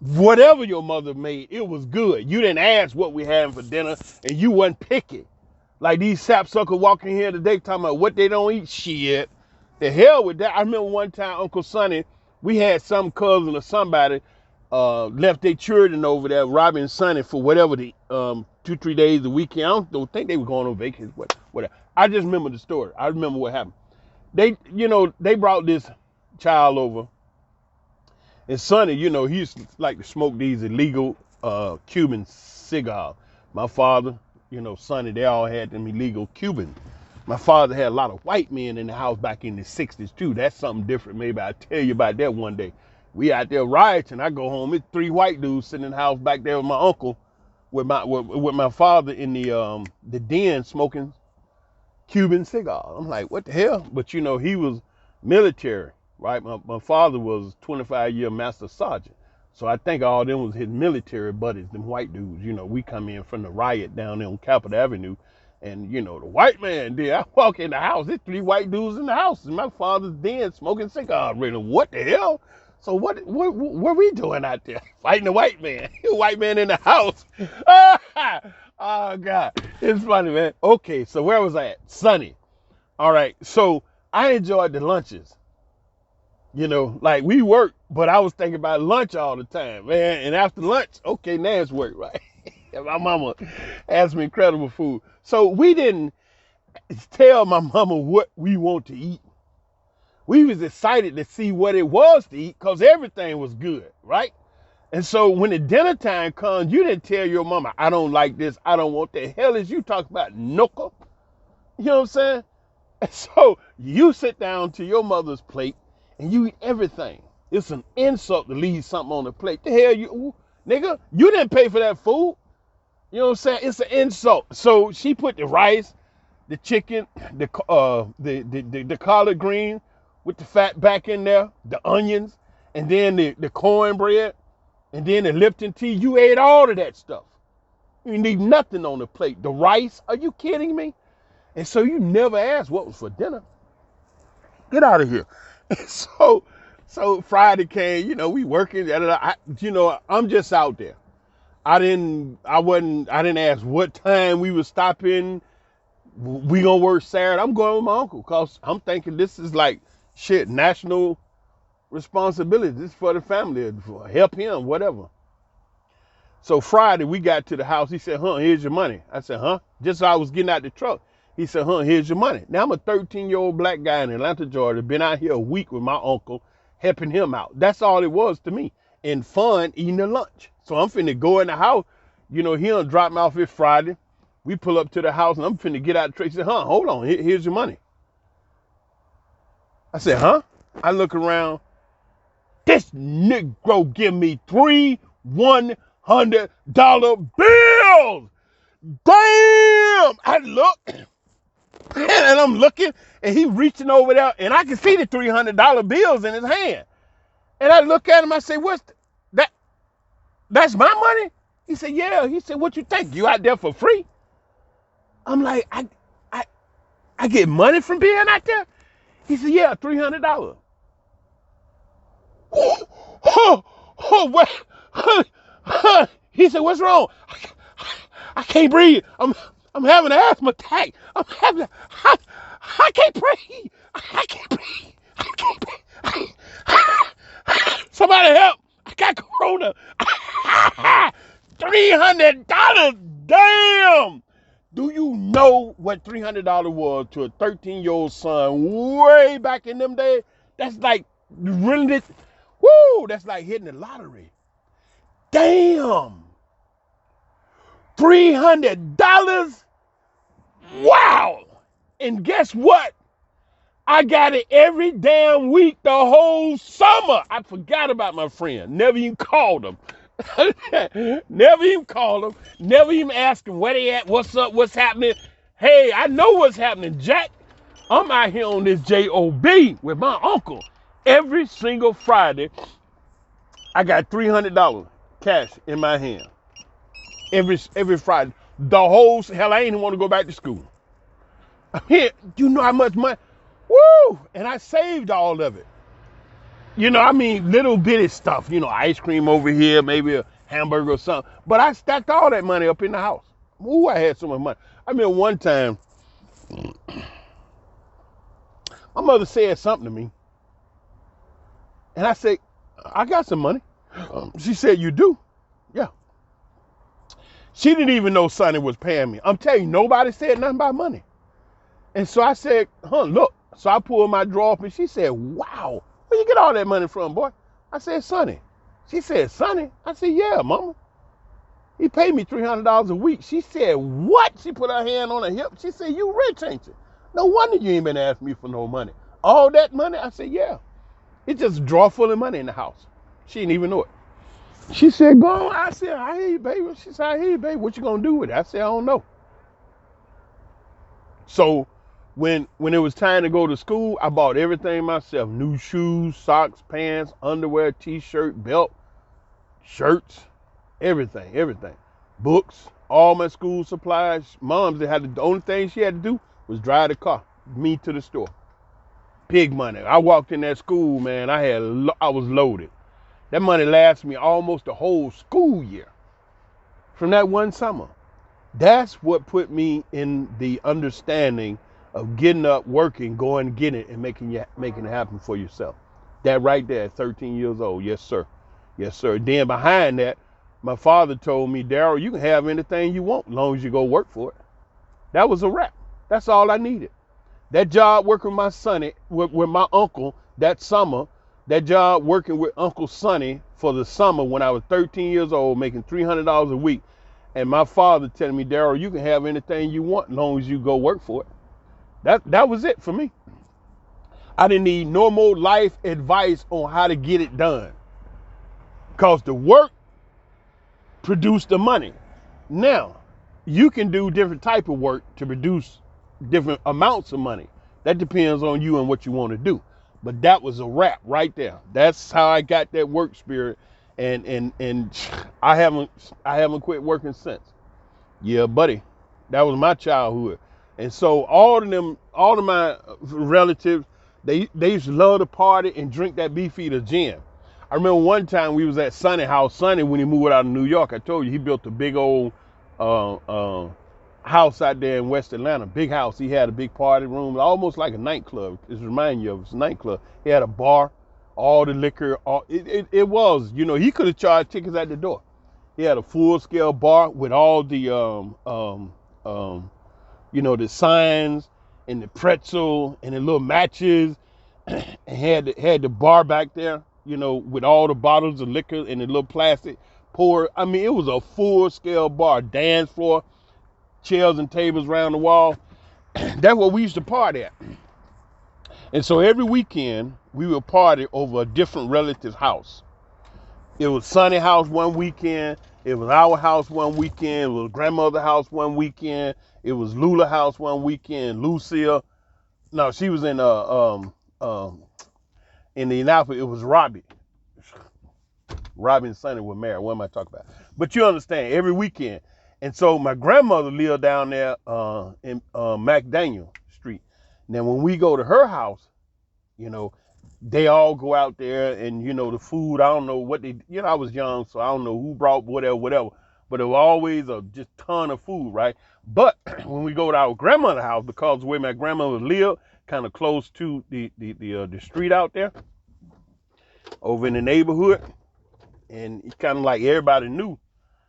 Whatever your mother made, it was good. You didn't ask what we having for dinner, and you wasn't picky. Like these sapsuckers walking here today talking about what they don't eat. Shit. The hell with that. I remember one time, Uncle Sonny, we had some cousin or somebody left their children over there, robbing Sonny for whatever the 2-3 days a weekend. I don't think they were going on vacation, whatever. I just remember the story. I remember what happened. They brought this child over. And Sonny, you know, he used to like to smoke these illegal Cuban cigars. My father, you know, Sonny, they all had them illegal Cuban. My father had a lot of white men in the house back in the 60s too. That's something different. Maybe I'll tell you about that one day. We out there rioting. I go home, it's 3 white dudes sitting in the house back there with my uncle, with my father in the den smoking Cuban cigars. I'm like, what the hell? But you know, he was military. right? My father was 25-year master sergeant. So I think all them was his military buddies, them white dudes. We come in from the riot down there on Capitol Avenue. And, the white man did. I walk in the house, there's 3 white dudes in the house. And my father's den smoking cigars. Really, what the hell? So what we doing out there? Fighting the white man. White man in the house. Oh, God. It's funny, man. Okay, so where was I at? Sunny. All right, so I enjoyed the lunches. Like we worked, but I was thinking about lunch all the time, man. And after lunch, okay, now it's work, right? And my mama asked me incredible food. So we didn't tell my mama what we want to eat. We was excited to see what it was to eat because everything was good, right? And so when the dinner time comes, you didn't tell your mama, I don't like this, I don't want that. Hell is you talk about knuckle? You know what I'm saying? And so you sit down to your mother's plate and you eat everything. It's an insult to leave something on the plate. The hell nigga, you didn't pay for that food. You know what I'm saying? It's an insult. So she put the rice, the chicken, the collard green with the fat back in there, the onions, and then the cornbread, and then the Lipton tea. You ate all of that stuff. You leave nothing on the plate. The rice, are you kidding me? And so you never asked what was for dinner. Get out of here. So Friday came, we working. I'm just out there. I didn't ask what time we were stopping. We gonna work Saturday. I'm going with my uncle because I'm thinking this is like shit, national responsibility. This is for the family, for help him, whatever. So Friday we got to the house. He said, here's your money. I said, Just as I was getting out the truck. He said, here's your money. Now I'm a 13-year-old black guy in Atlanta, Georgia, been out here a week with my uncle, helping him out. That's all it was to me. And fun eating the lunch. So I'm finna go in the house. He done drop me off here Friday. We pull up to the house and I'm finna get out the truck. He said, hold on, here's your money. I said, I look around. This Negro give me 3 $100 bills. Damn! I look. And I'm looking, and he reaching over there, and I can see the $300 bills in his hand. And I look at him, I say, what's that? That's my money? He said, yeah. He said, what you think? You out there for free? I'm like, I get money from being out there? He said, yeah, $300. He said, what's wrong? I can't breathe. I'm having an asthma attack. I can't breathe. I can't breathe. I can't breathe. Somebody help. I got corona. $300. Damn. Do you know what $300 was to a 13-year-old son way back in them days? That's like really, that's like hitting the lottery. Damn. $300? Wow. And guess what? I got it every damn week the whole summer. I forgot about my friend. Never even called him. Never even called him. Never even asked him where they at, what's up, what's happening. Hey, I know what's happening, Jack. I'm out here on this JOB with my uncle. Every single Friday, I got $300 cash in my hand. Every Friday. The whole, hell, I ain't even want to go back to school. I'm here, you know how much money? Woo! And I saved all of it. Little bitty stuff, ice cream over here, maybe a hamburger or something. But I stacked all that money up in the house. Ooh, I had so much money. One time, my mother said something to me. And I said, I got some money. She said, you do? Yeah. She didn't even know Sonny was paying me. I'm telling you, nobody said nothing about money. And so I said, look. So I pulled my drawer up and she said, wow, where you get all that money from, boy? I said, Sonny. She said, Sonny? I said, yeah, mama. He paid me $300 a week. She said, what? She put her hand on her hip. She said, you rich, ain't you? No wonder you ain't been asking me for no money. All that money? I said, yeah. It's just a drawer full of money in the house. She didn't even know it. She said, go on. I said, I hear you, baby. She said, I hear you, baby. What you gonna do with it? I said, I don't know. So When it was time to go to school, I bought everything myself: new shoes, socks, pants, underwear, t-shirt, belt, shirts, everything, books, all my school supplies. Mom's that had the only thing she had to do was drive the car, me to the store. Big money. I walked in that school, man. I was loaded. That money lasted me almost the whole school year from that one summer. That's what put me in the understanding of getting up, working, going and getting it, and making it happen for yourself. That right there at 13 years old. Yes, sir. Yes, sir. Then behind that, my father told me, Daryl, you can have anything you want as long as you go work for it. That was a wrap. That's all I needed. That job working with my sonny, with my uncle that summer, that job working with Uncle Sonny for the summer when I was 13 years old, making $300 a week, and my father telling me, Daryl, you can have anything you want as long as you go work for it. That was it for me. I didn't need no more life advice on how to get it done, because the work produced the money. Now, you can do different type of work to produce different amounts of money. That depends on you and what you want to do. But that was a wrap right there. That's how I got that work spirit, and I haven't quit working since. Yeah, buddy, that was my childhood. And so all of my relatives, they used to love to party and drink that Beefeater gin. I remember one time we was at Sonny house. Sonny, when he moved out of New York, I told you he built a big old uh, uh, house out there in West Atlanta. Big house. He had a big party room, almost like a nightclub. It reminds you of it's a nightclub. He had a bar, all the liquor. It was, he could have charged tickets at the door. He had a full scale bar with all the the signs and the pretzel and the little matches, and had the bar back there, with all the bottles of liquor and the little plastic pour. I mean, it was a full scale bar, dance floor, chairs and tables around the wall. That's what we used to party at. And so every weekend we would party over a different relative's house. It was Sonny house one weekend. It was our house one weekend. It was grandmother's house one weekend. It was Lula house one weekend. Lucille, no, she was in Indianapolis. It was Robbie. Robbie and Sonny were married. What am I talking about? But you understand, every weekend. And so my grandmother lived down there in McDaniel Street. Now when we go to her house, they all go out there, and the food, I don't know what they, I was young, so I don't know who brought whatever, but it was always a just ton of food, right? But when we go to our grandmother's house, because the way my grandmother lived, kind of close to the street out there, over in the neighborhood, and it's kind of like everybody knew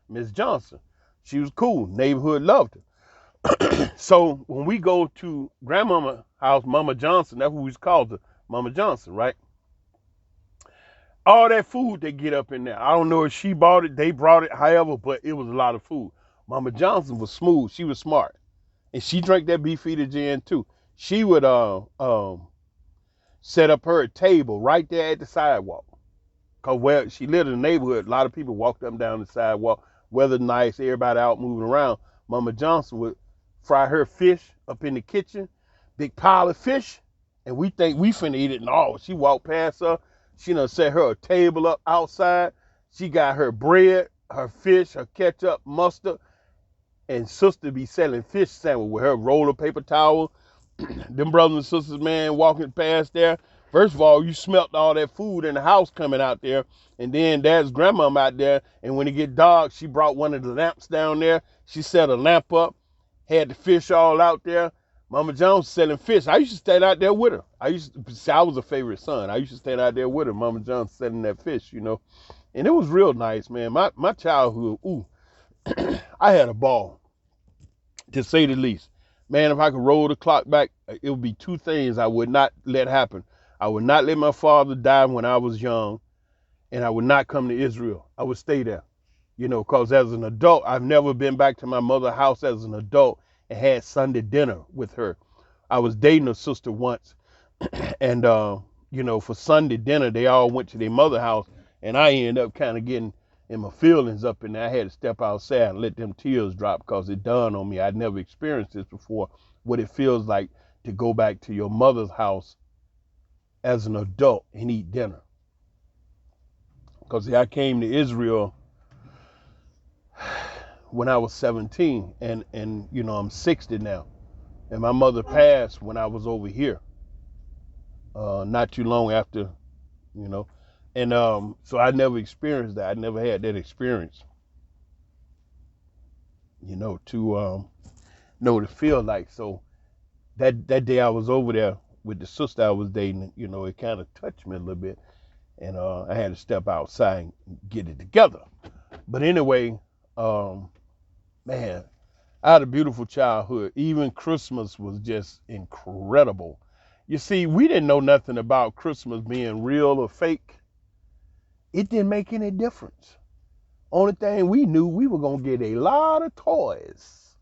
Miss Johnson. She was cool. Neighborhood loved her. So when we go to grandmama's house, Mama Johnson, that's what we called her, Mama Johnson, right? All that food they get up in there. I don't know if she bought it, they brought it, however, but it was a lot of food. Mama Johnson was smooth. She was smart. And she drank that Beefeater gin too. She would set up her table right there at the sidewalk. Because where she lived in the neighborhood, a lot of people walked up and down the sidewalk, weather nice, everybody out moving around. Mama Johnson would fry her fish up in the kitchen, big pile of fish, and we think we finna eat it. No, she walked past her. She done set her a table up outside. She got her bread, her fish, her ketchup, mustard, and sister be selling fish sandwich with her roll of paper towel. Them brothers and sisters, man, walking past there. First of all, you smelt all that food in the house coming out there. And then dad's grandmom out there. And when it get dark, she brought one of the lamps down there. She set a lamp up, had the fish all out there. Mama Jones selling fish. I used to stand out there with her. I was a favorite son. I used to stand out there with her. Mama Jones selling that fish, And it was real nice, man. My childhood, I had a ball, to say the least. Man, if I could roll the clock back, it would be two things I would not let happen. I would not let my father die when I was young, and I would not come to Israel. I would stay there, because as an adult, I've never been back to my mother's house as an adult and had Sunday dinner with her. I was dating a sister once, and, for Sunday dinner, they all went to their mother's house, and I ended up kind of getting in my feelings up in there. I had to step outside and let them tears drop because it dawned on me. I'd never experienced this before, what it feels like to go back to your mother's house as an adult and eat dinner. Because I came to Israel when I was 17, and I'm 60 now, and my mother passed when I was over here, not too long after, you know, and so I never experienced that. I never had that experience, to know to feel like. So that day I was over there with the sister I was dating, it kind of touched me a little bit, and I had to step outside and get it together. But anyway, man, I had a beautiful childhood. Even Christmas was just incredible. You see, we didn't know nothing about Christmas being real or fake. It didn't make any difference. Only thing we knew, we were going to get a lot of toys.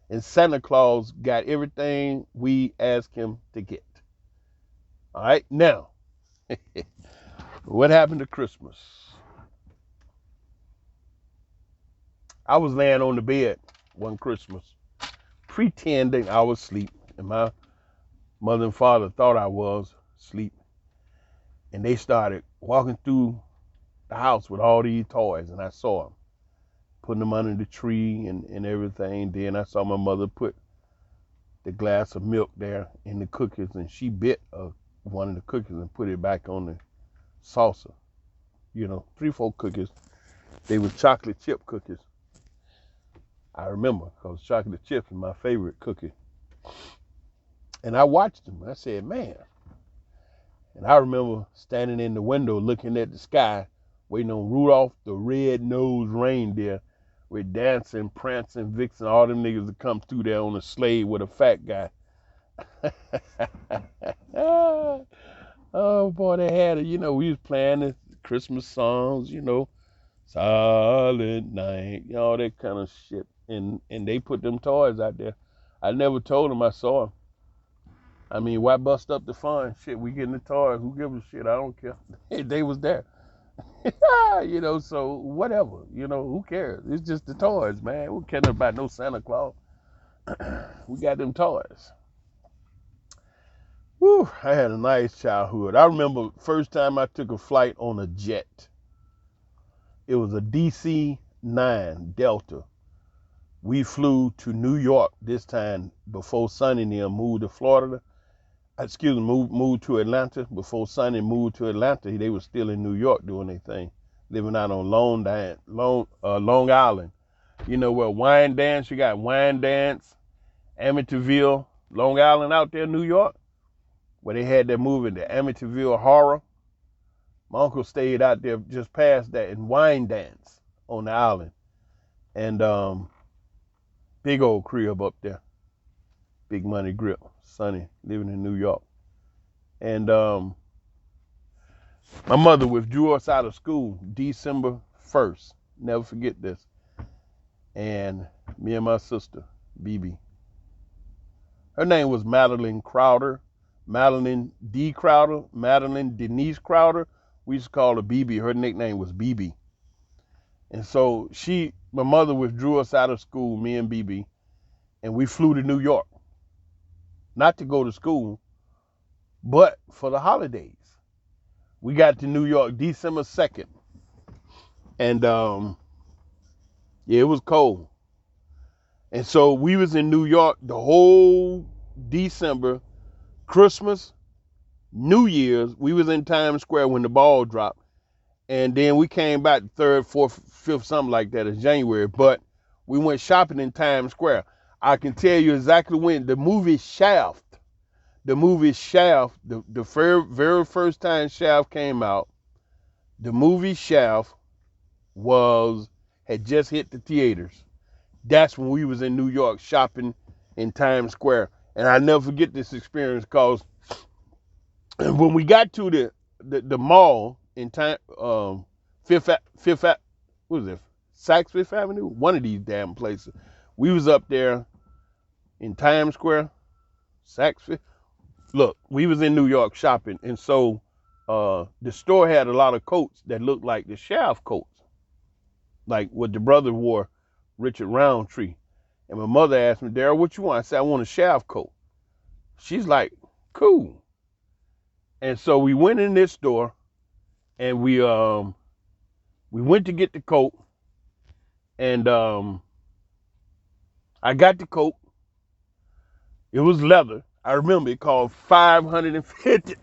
And Santa Claus got everything we asked him to get. All right, now, what happened to Christmas? I was laying on the bed one Christmas, pretending I was asleep, and my mother and father thought I was asleep, and they started walking through the house with all these toys, and I saw them, putting them under the tree and everything. Then I saw my mother put the glass of milk there in the cookies, and she bit one of the cookies and put it back on the saucer. 3, 4 cookies. They were chocolate chip cookies. I remember, because chocolate chips is my favorite cookie. And I watched them. I said, man. And I remember standing in the window looking at the sky, waiting on Rudolph the red-nosed reindeer with Dancing, Prancing, Vixen, all them niggas to come through there on a sleigh with a fat guy. Oh, boy, they had it. We was playing the Christmas songs, Silent Night, all that kind of shit. And they put them toys out there. I never told them I saw them. I mean, why bust up the fun? Shit, we getting the toys. Who gives a shit? I don't care. They was there. So whatever. Who cares? It's just the toys, man. We caring about no Santa Claus. We got them toys. Whew, I had a nice childhood. I remember first time I took a flight on a jet. It was a DC-9 Delta. We flew to New York this time before Sonny and them moved to Florida. Moved to Atlanta. Before Sonny moved to Atlanta, they were still in New York doing their thing, living out on Long Island. Where Wine Dance, you got Wine Dance, Amityville, Long Island out there, New York, where they had that movie, the Amityville Horror. My uncle stayed out there just past that in Wine Dance on the island. And big old crib up there. Big money grip. Sonny living in New York. And my mother withdrew us out of school December 1st. Never forget this. And me and my sister, BB. Her name was Madeline Crowder. Madeline D. Crowder. Madeline Denise Crowder. We used to call her BB. Her nickname was BB. And so my mother withdrew us out of school, me and BB, and we flew to New York. Not to go to school, but for the holidays. We got to New York December 2nd. And it was cold. And so we was in New York the whole December, Christmas, New Year's. We was in Times Square when the ball dropped. And then we came back 3rd, 4th, 5th, something like that in January. But we went shopping in Times Square. I can tell you exactly when the movie Shaft, the very first time Shaft came out, the movie Shaft had just hit the theaters. That's when we was in New York shopping in Times Square. And I never forget this experience because when we got to the mall in what was it? Saks Fifth Avenue? One of these damn places. We was up there in Times Square, Saks Fifth. Look, we was in New York shopping, and so the store had a lot of coats that looked like the Shaft coats, like what the brother wore, Richard Roundtree. And my mother asked me, Darryl, what you want? I said, I want a Shaft coat. She's like, cool. And so we went in this store and we went to get the coat, and I got the coat. It was leather. I remember it called $550.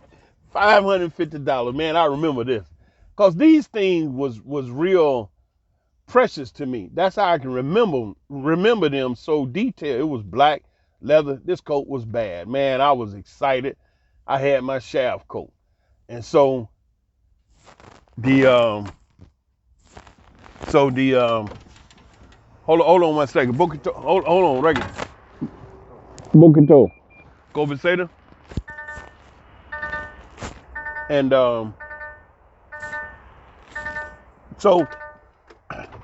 Man, I remember this. Cause these things was real precious to me. That's how I can remember them so detailed. It was black leather. This coat was bad. Man, I was excited. I had my shaft coat. And the um the hold on 1 second. Hold on, regular. Bookito. Conversator. And so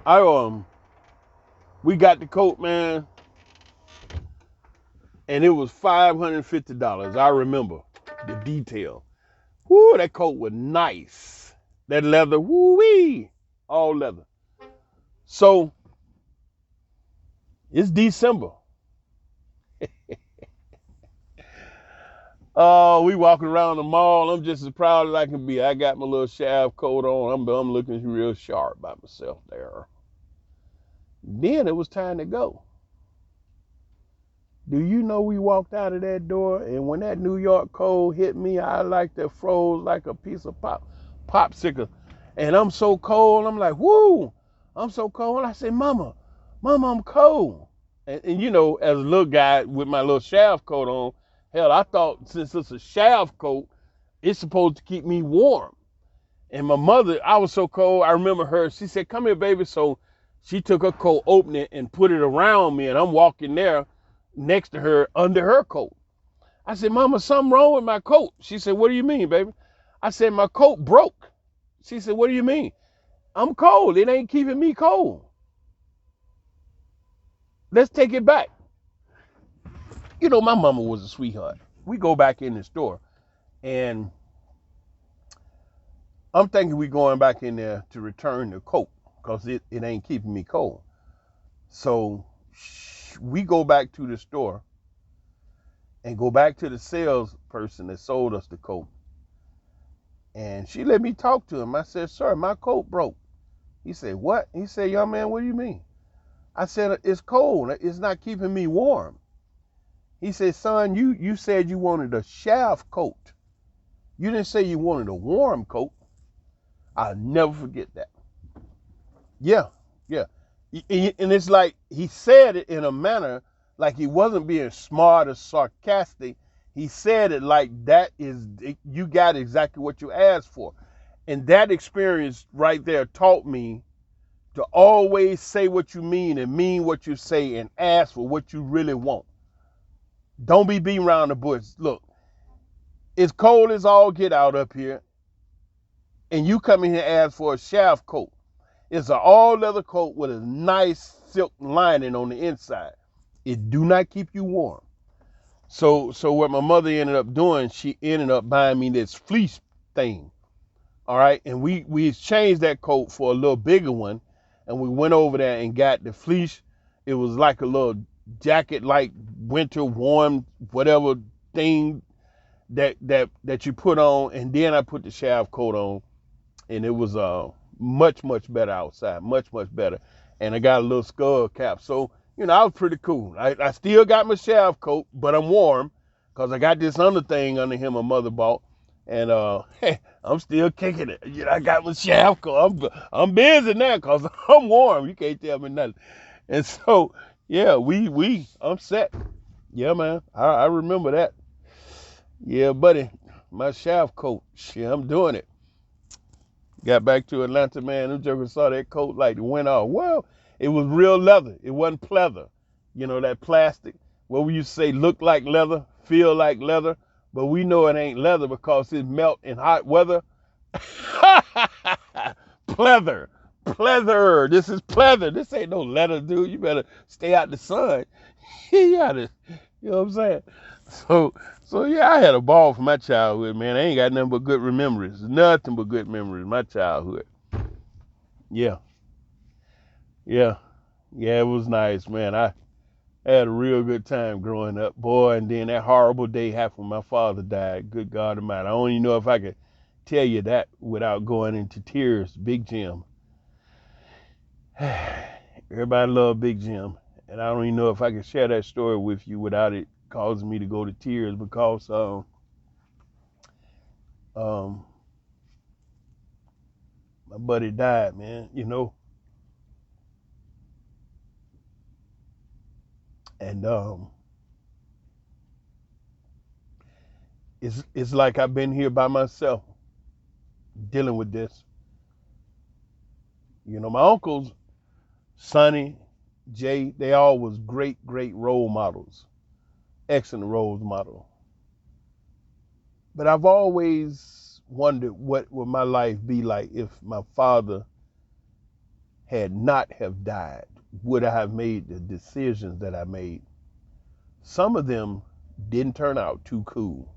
I we got the coat, man, and it was $550. I remember the detail. Woo, that coat was nice. That leather, woo wee, all leather. So it's December. Oh, we walking around the mall. I'm just as proud as I can be. I got my little shaft coat on. I'm looking real sharp by myself there. Then it was time to go. Do you know we walked out of that door, and when that New York cold hit me, I like that froze like a piece of popsicle. And I'm so cold. I'm like, woo, I'm so cold. I say, Mama, I'm cold. And you know, as a little guy with my little shaft coat on, hell, I thought since it's a shaft coat, it's supposed to keep me warm. And my mother, I was so cold. I remember her. She said, come here, baby. So she took her coat, opened it, and put it around me. And I'm walking there next to her under her coat. I said, Mama, something wrong with my coat. She said, what do you mean, baby? I said, my coat broke. She said, what do you mean? I'm cold. It ain't keeping me cold. Let's take it back. You know, my mama was a sweetheart. We go back in the store, and I'm thinking we going back in there to return the coat because it ain't keeping me cold. So we go back to the store and go back to the salesperson that sold us the coat. And she let me talk to him. I said, sir, my coat broke. He said, what? He said, young man, what do you mean? I said, it's cold. It's not keeping me warm. He said, son, you said you wanted a shaft coat. You didn't say you wanted a warm coat. I'll never forget that. Yeah, yeah. And it's like he said it in a manner like he wasn't being smart or sarcastic. He said it like you got exactly what you asked for. And that experience right there taught me to always say what you mean what you say, and ask for what you really want. Don't be beating around the bush. Look, it's cold as all get out up here, and you come in here and ask for a shaft coat. It's an all leather coat with a nice silk lining on the inside. It do not keep you warm. So what my mother ended up doing, she ended up buying me this fleece thing. All right, and we exchanged that coat for a little bigger one, and we went over there and got the fleece. It was like a little jacket, like winter warm, whatever thing that you put on, and then I put the shaft coat on, and it was much better outside, much better. And I got a little skull cap, so you know I was pretty cool. I still got my shaft coat, but I'm warm because I got this other thing under here my mother bought, and hey, I'm still kicking it. You know, I got my shaft coat. I'm busy now because I'm warm. You can't tell me nothing. And so yeah, I'm set. Yeah, man, I remember that. Yeah, buddy, my shaft coat. Shit, I'm doing it. Got back to Atlanta, man. Them jokers saw that coat like it went off. Well, it was real leather. It wasn't pleather. You know, that plastic. What we used to say look like leather, feel like leather, but we know it ain't leather because it melt in hot weather. Pleather. Pleather. This is pleather. This ain't no leather, dude. You better stay out the sun. You gotta, you know what I'm saying? So yeah, I had a ball for my childhood, man. I ain't got nothing but good memories. Nothing but good memories. My childhood. Yeah. Yeah. Yeah, it was nice, man. I had a real good time growing up, boy. And then that horrible day happened when my father died. Good God Almighty! I don't even know if I could tell you that without going into tears. Big Jim. Everybody loved Big Jim, and I don't even know if I could share that story with you without it causing me to go to tears because um, my buddy died, man. And it's like I've been here by myself dealing with this. My uncles, Sonny, Jay, they all was great role models, excellent role model. But I've always wondered what would my life be like if my father had not have died. Would I have made the decisions that I made? Some of them didn't turn out too cool.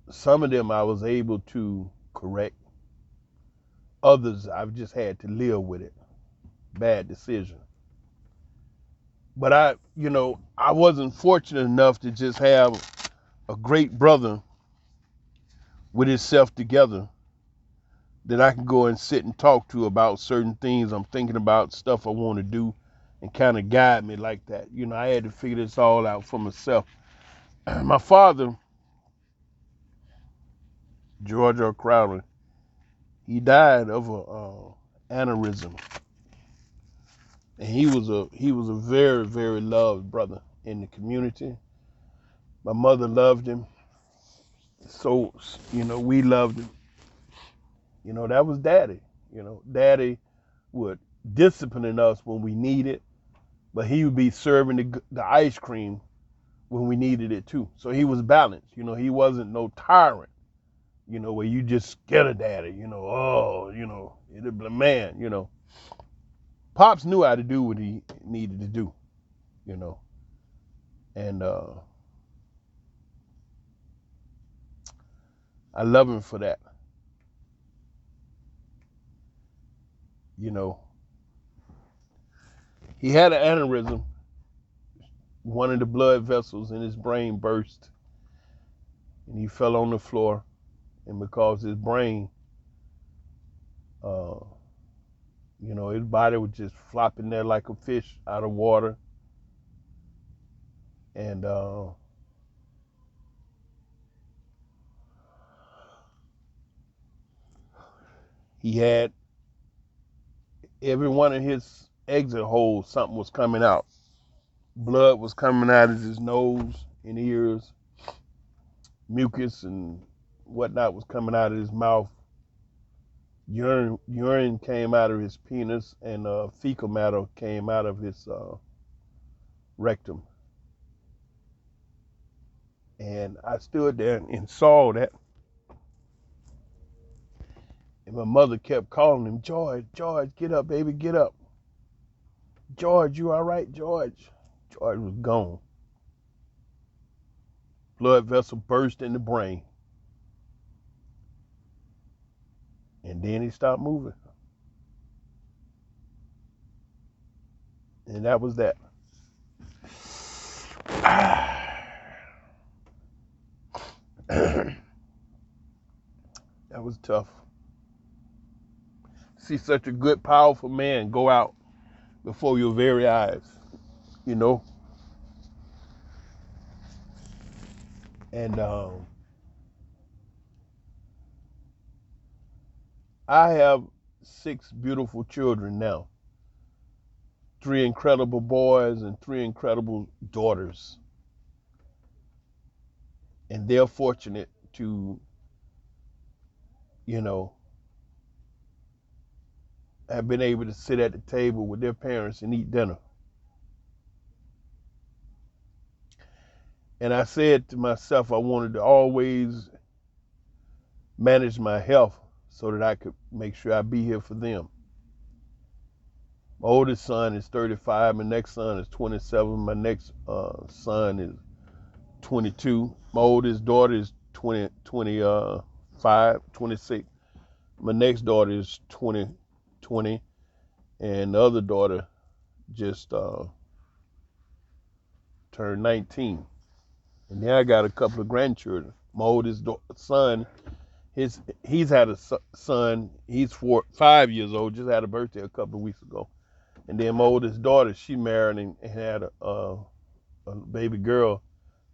Some of them I was able to correct. Others I've just had to live with it. Bad decision. But I wasn't fortunate enough to just have a great brother with himself together that I can go and sit and talk to about certain things I'm thinking about, stuff I want to do, and kind of guide me like that. I had to figure this all out for myself. My father, George R. Crowley, he died of a aneurysm, and he was a very very loved brother in the community. My mother loved him, so we loved him. That was Daddy. Daddy would discipline us when we needed, but he would be serving the ice cream when we needed it too. So he was balanced. He wasn't no tyrant. Where you just scared of Daddy. It'd be man. Pops knew how to do what he needed to do. You know, and I love him for that. You know, he had an aneurysm. One of the blood vessels in his brain burst, and he fell on the floor. And because his brain, uh, his body was just flopping there like a fish out of water, and he had every one of his exit holes. Something was coming out. Blood was coming out of his nose and ears. Mucus and whatnot was coming out of his mouth. Urine came out of his penis, and fecal matter came out of his rectum. And I stood there and saw that. And my mother kept calling him, George, George, get up, baby, get up. George, you all right, George? George was gone. Blood vessel burst in the brain. And then he stopped moving. And that was that. That was tough. See such a good, powerful man go out before your very eyes, you know? And I have 6 beautiful children now. 3 incredible boys and 3 incredible daughters. And they're fortunate to, you know, have been able to sit at the table with their parents and eat dinner. And I said to myself, I wanted to always manage my health so that I could make sure I be here for them. My oldest son is 35. My next son is 27. My next son is 22. My oldest daughter is 25, 26. My next daughter is 20. And the other daughter just turned 19. And then I got a couple of grandchildren. My oldest son, he's had a son. He's 5 years old. Just had a birthday a couple of weeks ago. And then my oldest daughter, she married and had a baby girl.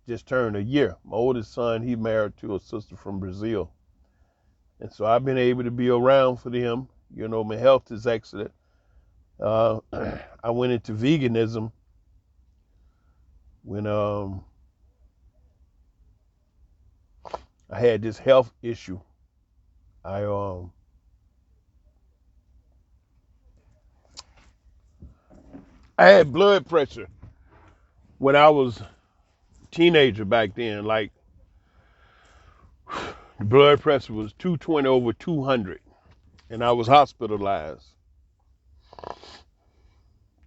Just turned a year. My oldest son, he married to a sister from Brazil. And so I've been able to be around for them. You know, my health is excellent. I went into veganism when I had this health issue. I had blood pressure when I was a teenager back then. Like the blood pressure was 220 over 200, and I was hospitalized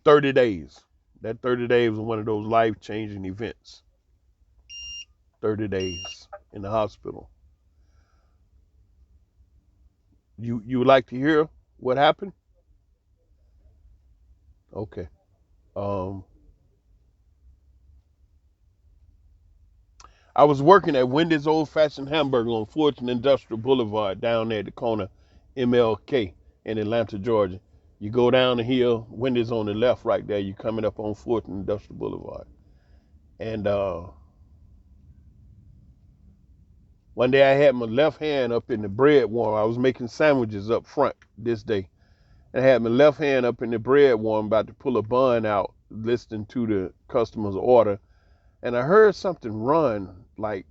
30 days. That 30 days was one of those life-changing events. 30 days in the hospital. You would like to hear what happened? Okay. Um, I was working at Wendy's Old Fashioned Hamburger on Fulton Industrial Boulevard down there at the corner MLK in Atlanta, Georgia. You go down the hill, Wendy's on the left right there. You coming up on Fulton Industrial Boulevard. And one day I had my left hand up in the bread warmer. I was making sandwiches up front this day. And I had my left hand up in the bread warmer about to pull a bun out, listening to the customer's order. And I heard something run like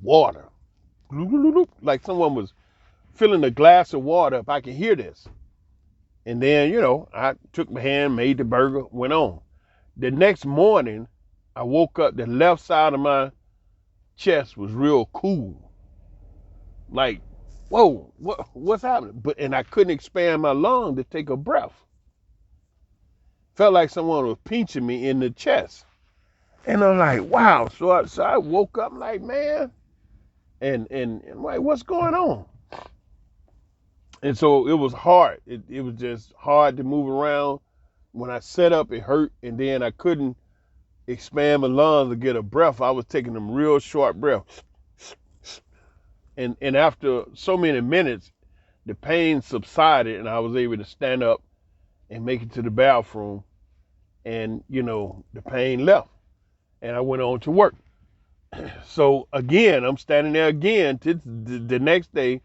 water. Like someone was filling a glass of water. If I could hear this. And then, I took my hand, made the burger, went on. The next morning, I woke up, the left side of my chest was real cool. Like, whoa, what's happening? And I couldn't expand my lung to take a breath. Felt like someone was pinching me in the chest. And I'm like, wow. So I woke up like, man, and I'm like, what's going on? And so it was hard. It was just hard to move around. When I sat up, it hurt, and then I couldn't expand my lungs to get a breath. I was taking them real short breaths. And after so many minutes, the pain subsided, and I was able to stand up and make it to the bathroom, and, the pain left, and I went on to work. So, again, I'm standing there again the next day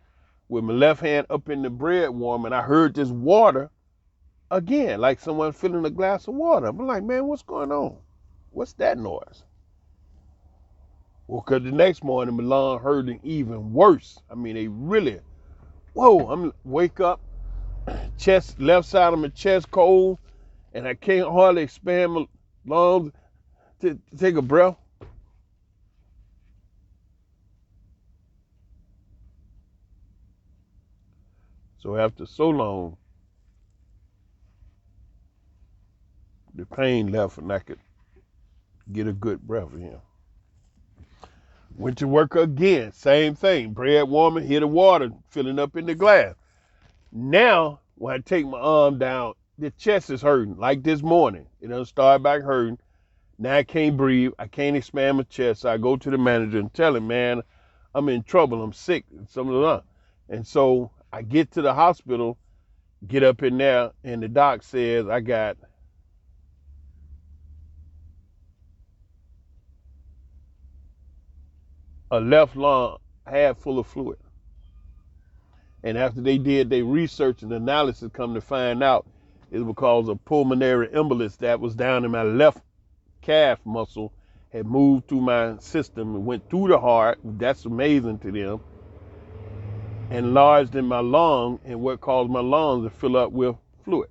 with my left hand up in the bread warmer, and I heard this water again, like someone filling a glass of water. I'm like, man, what's going on? What's that noise? Well, because the next morning, my lung hurting even worse. I mean, they really, whoa, I'm wake up, chest, left side of my chest cold, and I can't hardly expand my lungs to take a breath. So after so long, the pain left and I could get a good breath in. Went to work again, same thing. Bread warmer, hit the water, filling up in the glass. Now, when I take my arm down, the chest is hurting, like this morning. It done started back hurting. Now I can't breathe. I can't expand my chest. So I go to the manager and tell him, man, I'm in trouble. I'm sick. And so I get to the hospital, get up in there, and the doc says I got a left lung half full of fluid. And after they did their research and analysis, come to find out it was because of pulmonary embolus that was down in my left calf muscle, had moved through my system and went through the heart. That's amazing to them. And lodged in my lung, and what caused my lungs to fill up with fluid.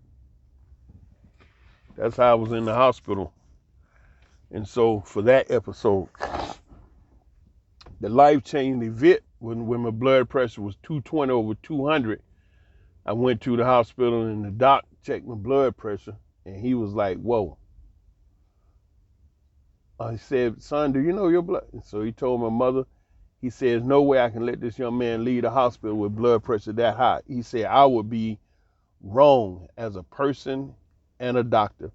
That's how I was in the hospital. And so for that episode, the life-changing event, when my blood pressure was 220 over 200, I went to the hospital and the doc checked my blood pressure, and he was like, whoa. He said, son, do you know your blood? And so he told my mother, he says, no way I can let this young man leave the hospital with blood pressure that high. He said, I would be wrong as a person and a doctor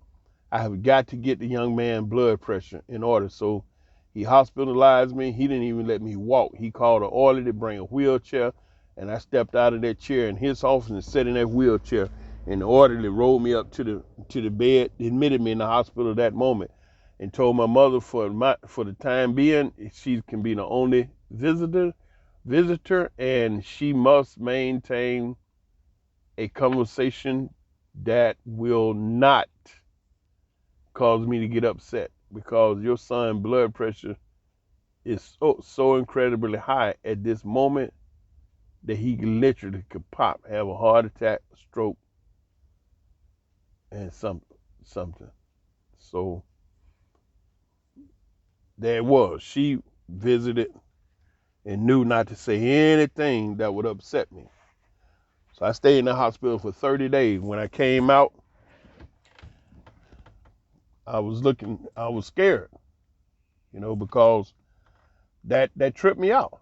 I have got to get the young man blood pressure in order. So he hospitalized me. He didn't even let me walk. He called an orderly to bring a wheelchair, and I stepped out of that chair in his office and sat in that wheelchair. And the orderly rolled me up to the bed, admitted me in the hospital that moment, and told my mother for the time being she can be the only visitor, and she must maintain a conversation that will not cause me to get upset, because your son's blood pressure is so incredibly high at this moment that he literally could pop, have a heart attack, a stroke, and something. So there it was. She visited and knew not to say anything that would upset me. So I stayed in the hospital for 30 days. When I came out, I was scared, because that tripped me out.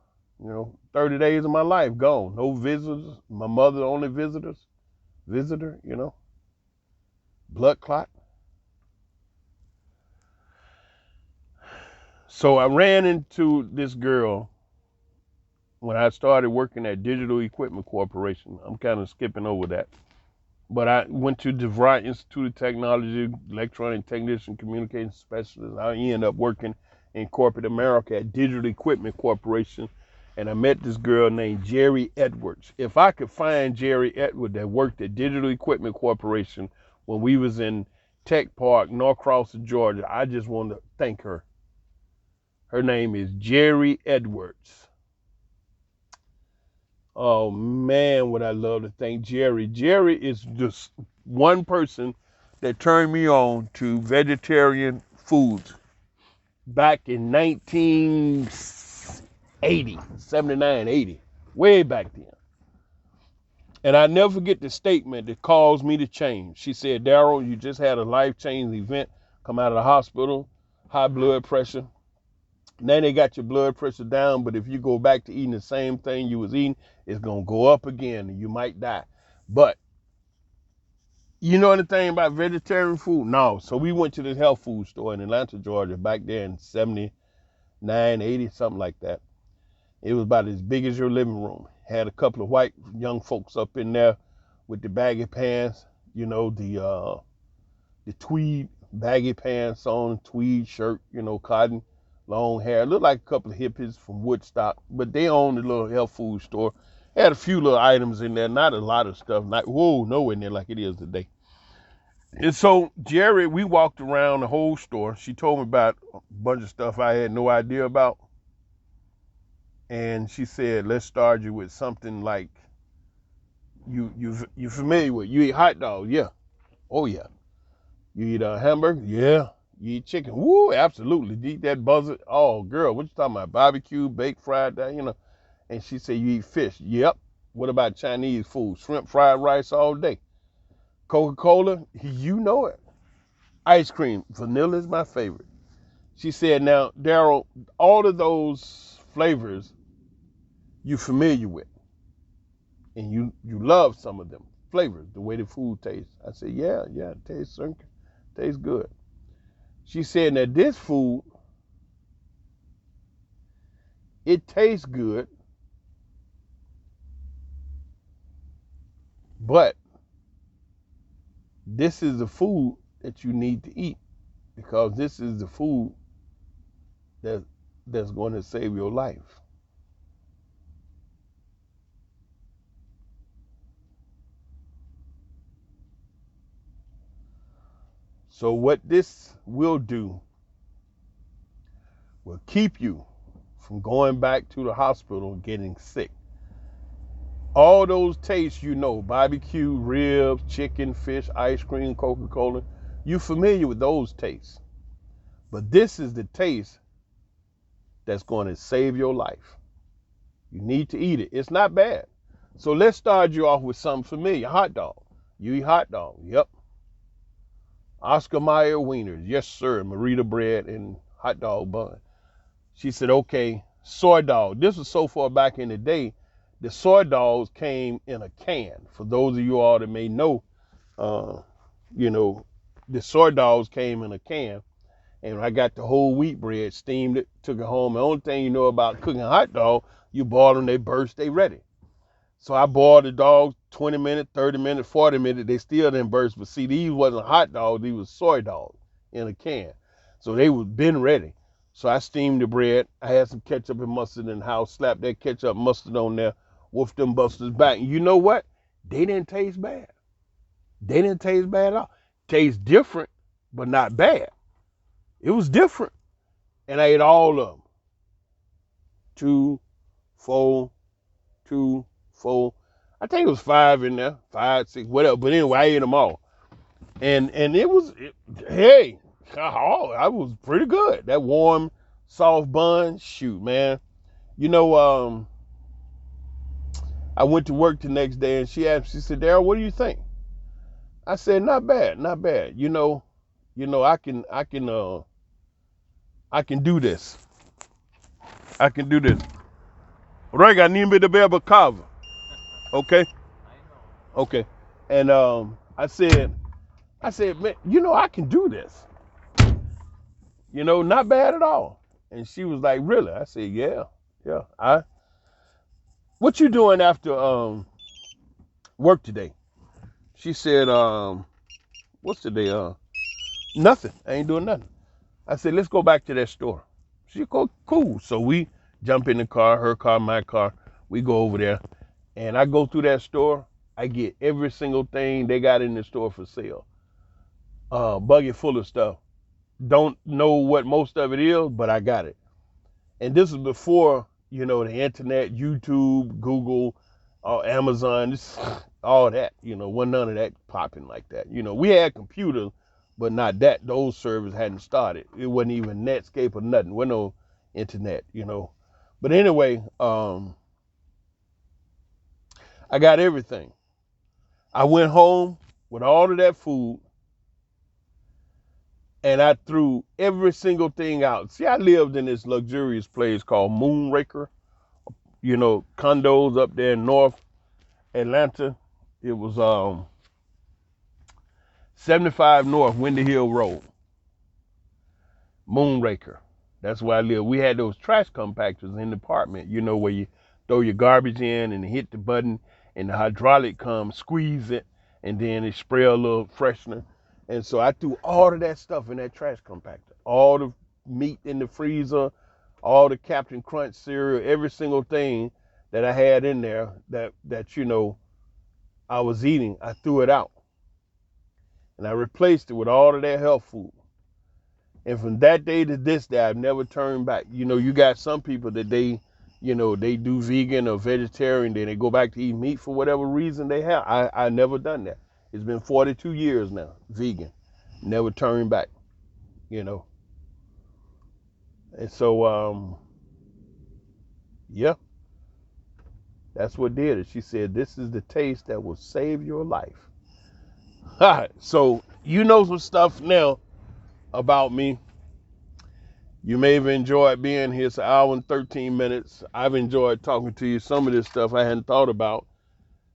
30 days of my life gone. No visitors. My mother only visitor, blood clot. So I ran into this girl when I started working at Digital Equipment Corporation. I'm kind of skipping over that. But I went to DeVry Institute of Technology, electronic technician, communication specialist. I ended up working in corporate America at Digital Equipment Corporation. And I met this girl named Jerry Edwards. If I could find Jerry Edwards that worked at Digital Equipment Corporation when we was in Tech Park, Norcross, Georgia, I just want to thank her. Her name is Jerry Edwards. Oh man, would I love to thank Jerry. Jerry is just one person that turned me on to vegetarian foods back in 1980, 79, 80, way back then. And I never forget the statement that caused me to change. She said, Daryl, you just had a life-changing event, come out of the hospital, high blood pressure. Now they got your blood pressure down, but if you go back to eating the same thing you was eating, it's going to go up again and you might die. But you know anything about vegetarian food? No. So we went to this health food store in Atlanta, Georgia, back there in 79, 80, something like that. It was about as big as your living room. Had a couple of white young folks up in there with the baggy pants, the tweed baggy pants on, tweed shirt, cotton, long hair. Looked like a couple of hippies from Woodstock, but they owned a little health food store. Had a few little items in there, not a lot of stuff. Nowhere near like it is today. And so Jerry, we walked around the whole store. She told me about a bunch of stuff I had no idea about. And she said, let's start you with something like you familiar with. You eat hot dogs? Yeah. Oh yeah. You eat a hamburger? Yeah. You eat chicken? Woo, absolutely. You eat that buzzard? Oh, girl, what you talking about? Barbecue, baked, fried, that. And she said, you eat fish? Yep. What about Chinese food? Shrimp, fried rice all day. Coca-Cola? You know it. Ice cream. Vanilla is my favorite. She said, now, Daryl, all of those flavors you familiar with. And you love some of them flavors, the way the food tastes. I said, yeah, it tastes good. She said, now this food, it tastes good, but this is the food that you need to eat, because this is the food that's going to save your life. So what this will do will keep you from going back to the hospital and getting sick. All those tastes, barbecue, ribs, chicken, fish, ice cream, Coca-Cola, you're familiar with those tastes. But this is the taste that's going to save your life. You need to eat it. It's not bad. So let's start you off with something familiar. Hot dog. You eat hot dog. Yep. Oscar Mayer wieners. Yes, sir. Marita bread and hot dog bun. She said, okay, soy dog. This was so far back in the day, the soy dogs came in a can. For those of you all that may know, the soy dogs came in a can, and I got the whole wheat bread, steamed it, took it home. The only thing you know about cooking hot dog, you boil them, they burst, they ready. So I boiled the dogs 20 minutes, 30 minutes, 40 minutes. They still didn't burst. But see, these wasn't hot dogs. These was soy dogs in a can. So they was been ready. So I steamed the bread. I had some ketchup and mustard in the house. Slapped that ketchup mustard on there. Wolfed them busters back. And you know what? They didn't taste bad. They didn't taste bad at all. Taste different, but not bad. It was different. And I ate all of them. 2, 4, 2, 4. I think it was 5 in there, 5, 6, whatever. But anyway, I ate them all, and hey, I was pretty good. That warm, soft bun, shoot, man. You know, I went to work the next day, and she said, Daryl, what do you think? I said, not bad, not bad. You know, I can do this. I can do this. Rega, nimbe de beba cover. Okay. Okay. And I said, man, I can do this. Not bad at all. And she was like, really? I said, yeah. What you doing after work today? She said, what's today? Nothing. I ain't doing nothing. I said, let's go back to that store. She go, cool. So we jump in the car, her car, my car. We go over there. And I go through that store. I get every single thing they got in the store for sale. Bucket full of stuff. Don't know what most of it is, but I got it. And this is before, the internet, YouTube, Google, Amazon, all that. Wasn't none of that popping like that. We had computers, but not that. Those servers hadn't started. It wasn't even Netscape or nothing. Wasn't no internet, But anyway, I got everything. I went home with all of that food, and I threw every single thing out. See, I lived in this luxurious place called Moonraker, condos up there in North Atlanta. It was 75 North Windy Hill Road. Moonraker. That's where I live. We had those trash compactors in the apartment, where you throw your garbage in and hit the button and the hydraulic comes, squeeze it, and then it spray a little freshener. And so I threw all of that stuff in that trash compactor. All the meat in the freezer, all the Captain Crunch cereal, every single thing that I had in there that I was eating, I threw it out. And I replaced it with all of that health food. And from that day to this day, I've never turned back. You got some people that they do vegan or vegetarian, then they go back to eat meat for whatever reason they have. I never done that. It's been 42 years now, vegan. Never turned back, And so, yeah, that's what did it. She said, this is the taste that will save your life. So, some stuff now about me. You may have enjoyed being here. It's an hour and 13 minutes. I've enjoyed talking to you. Some of this stuff I hadn't thought about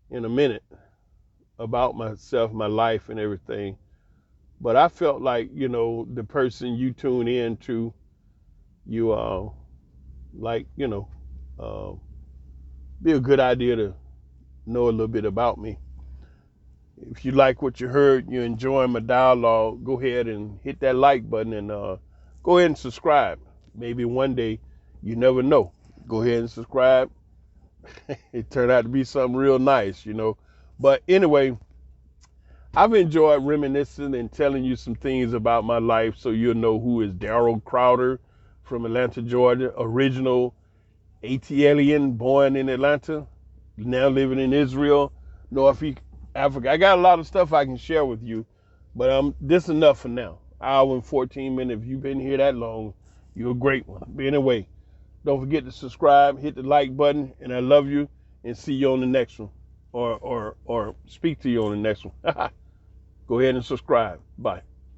in a minute, about myself, my life, and everything. But I felt like, the person you tune in to, be a good idea to know a little bit about me. If you like what you heard, you're enjoying my dialogue, go ahead and hit that like button and go ahead and subscribe. Maybe one day, you never know. Go ahead and subscribe. It turned out to be something real nice, But anyway, I've enjoyed reminiscing and telling you some things about my life so you'll know who is Daryl Crowder from Atlanta, Georgia, original ATLian, born in Atlanta, now living in Israel, North Africa. I got a lot of stuff I can share with you, but this is enough for now. Hour and 14 minutes. If you've been here that long, you're a great one. But anyway, don't forget to subscribe, hit the like button, and I love you, and see you on the next one, or speak to you on the next one. Go ahead and subscribe. Bye.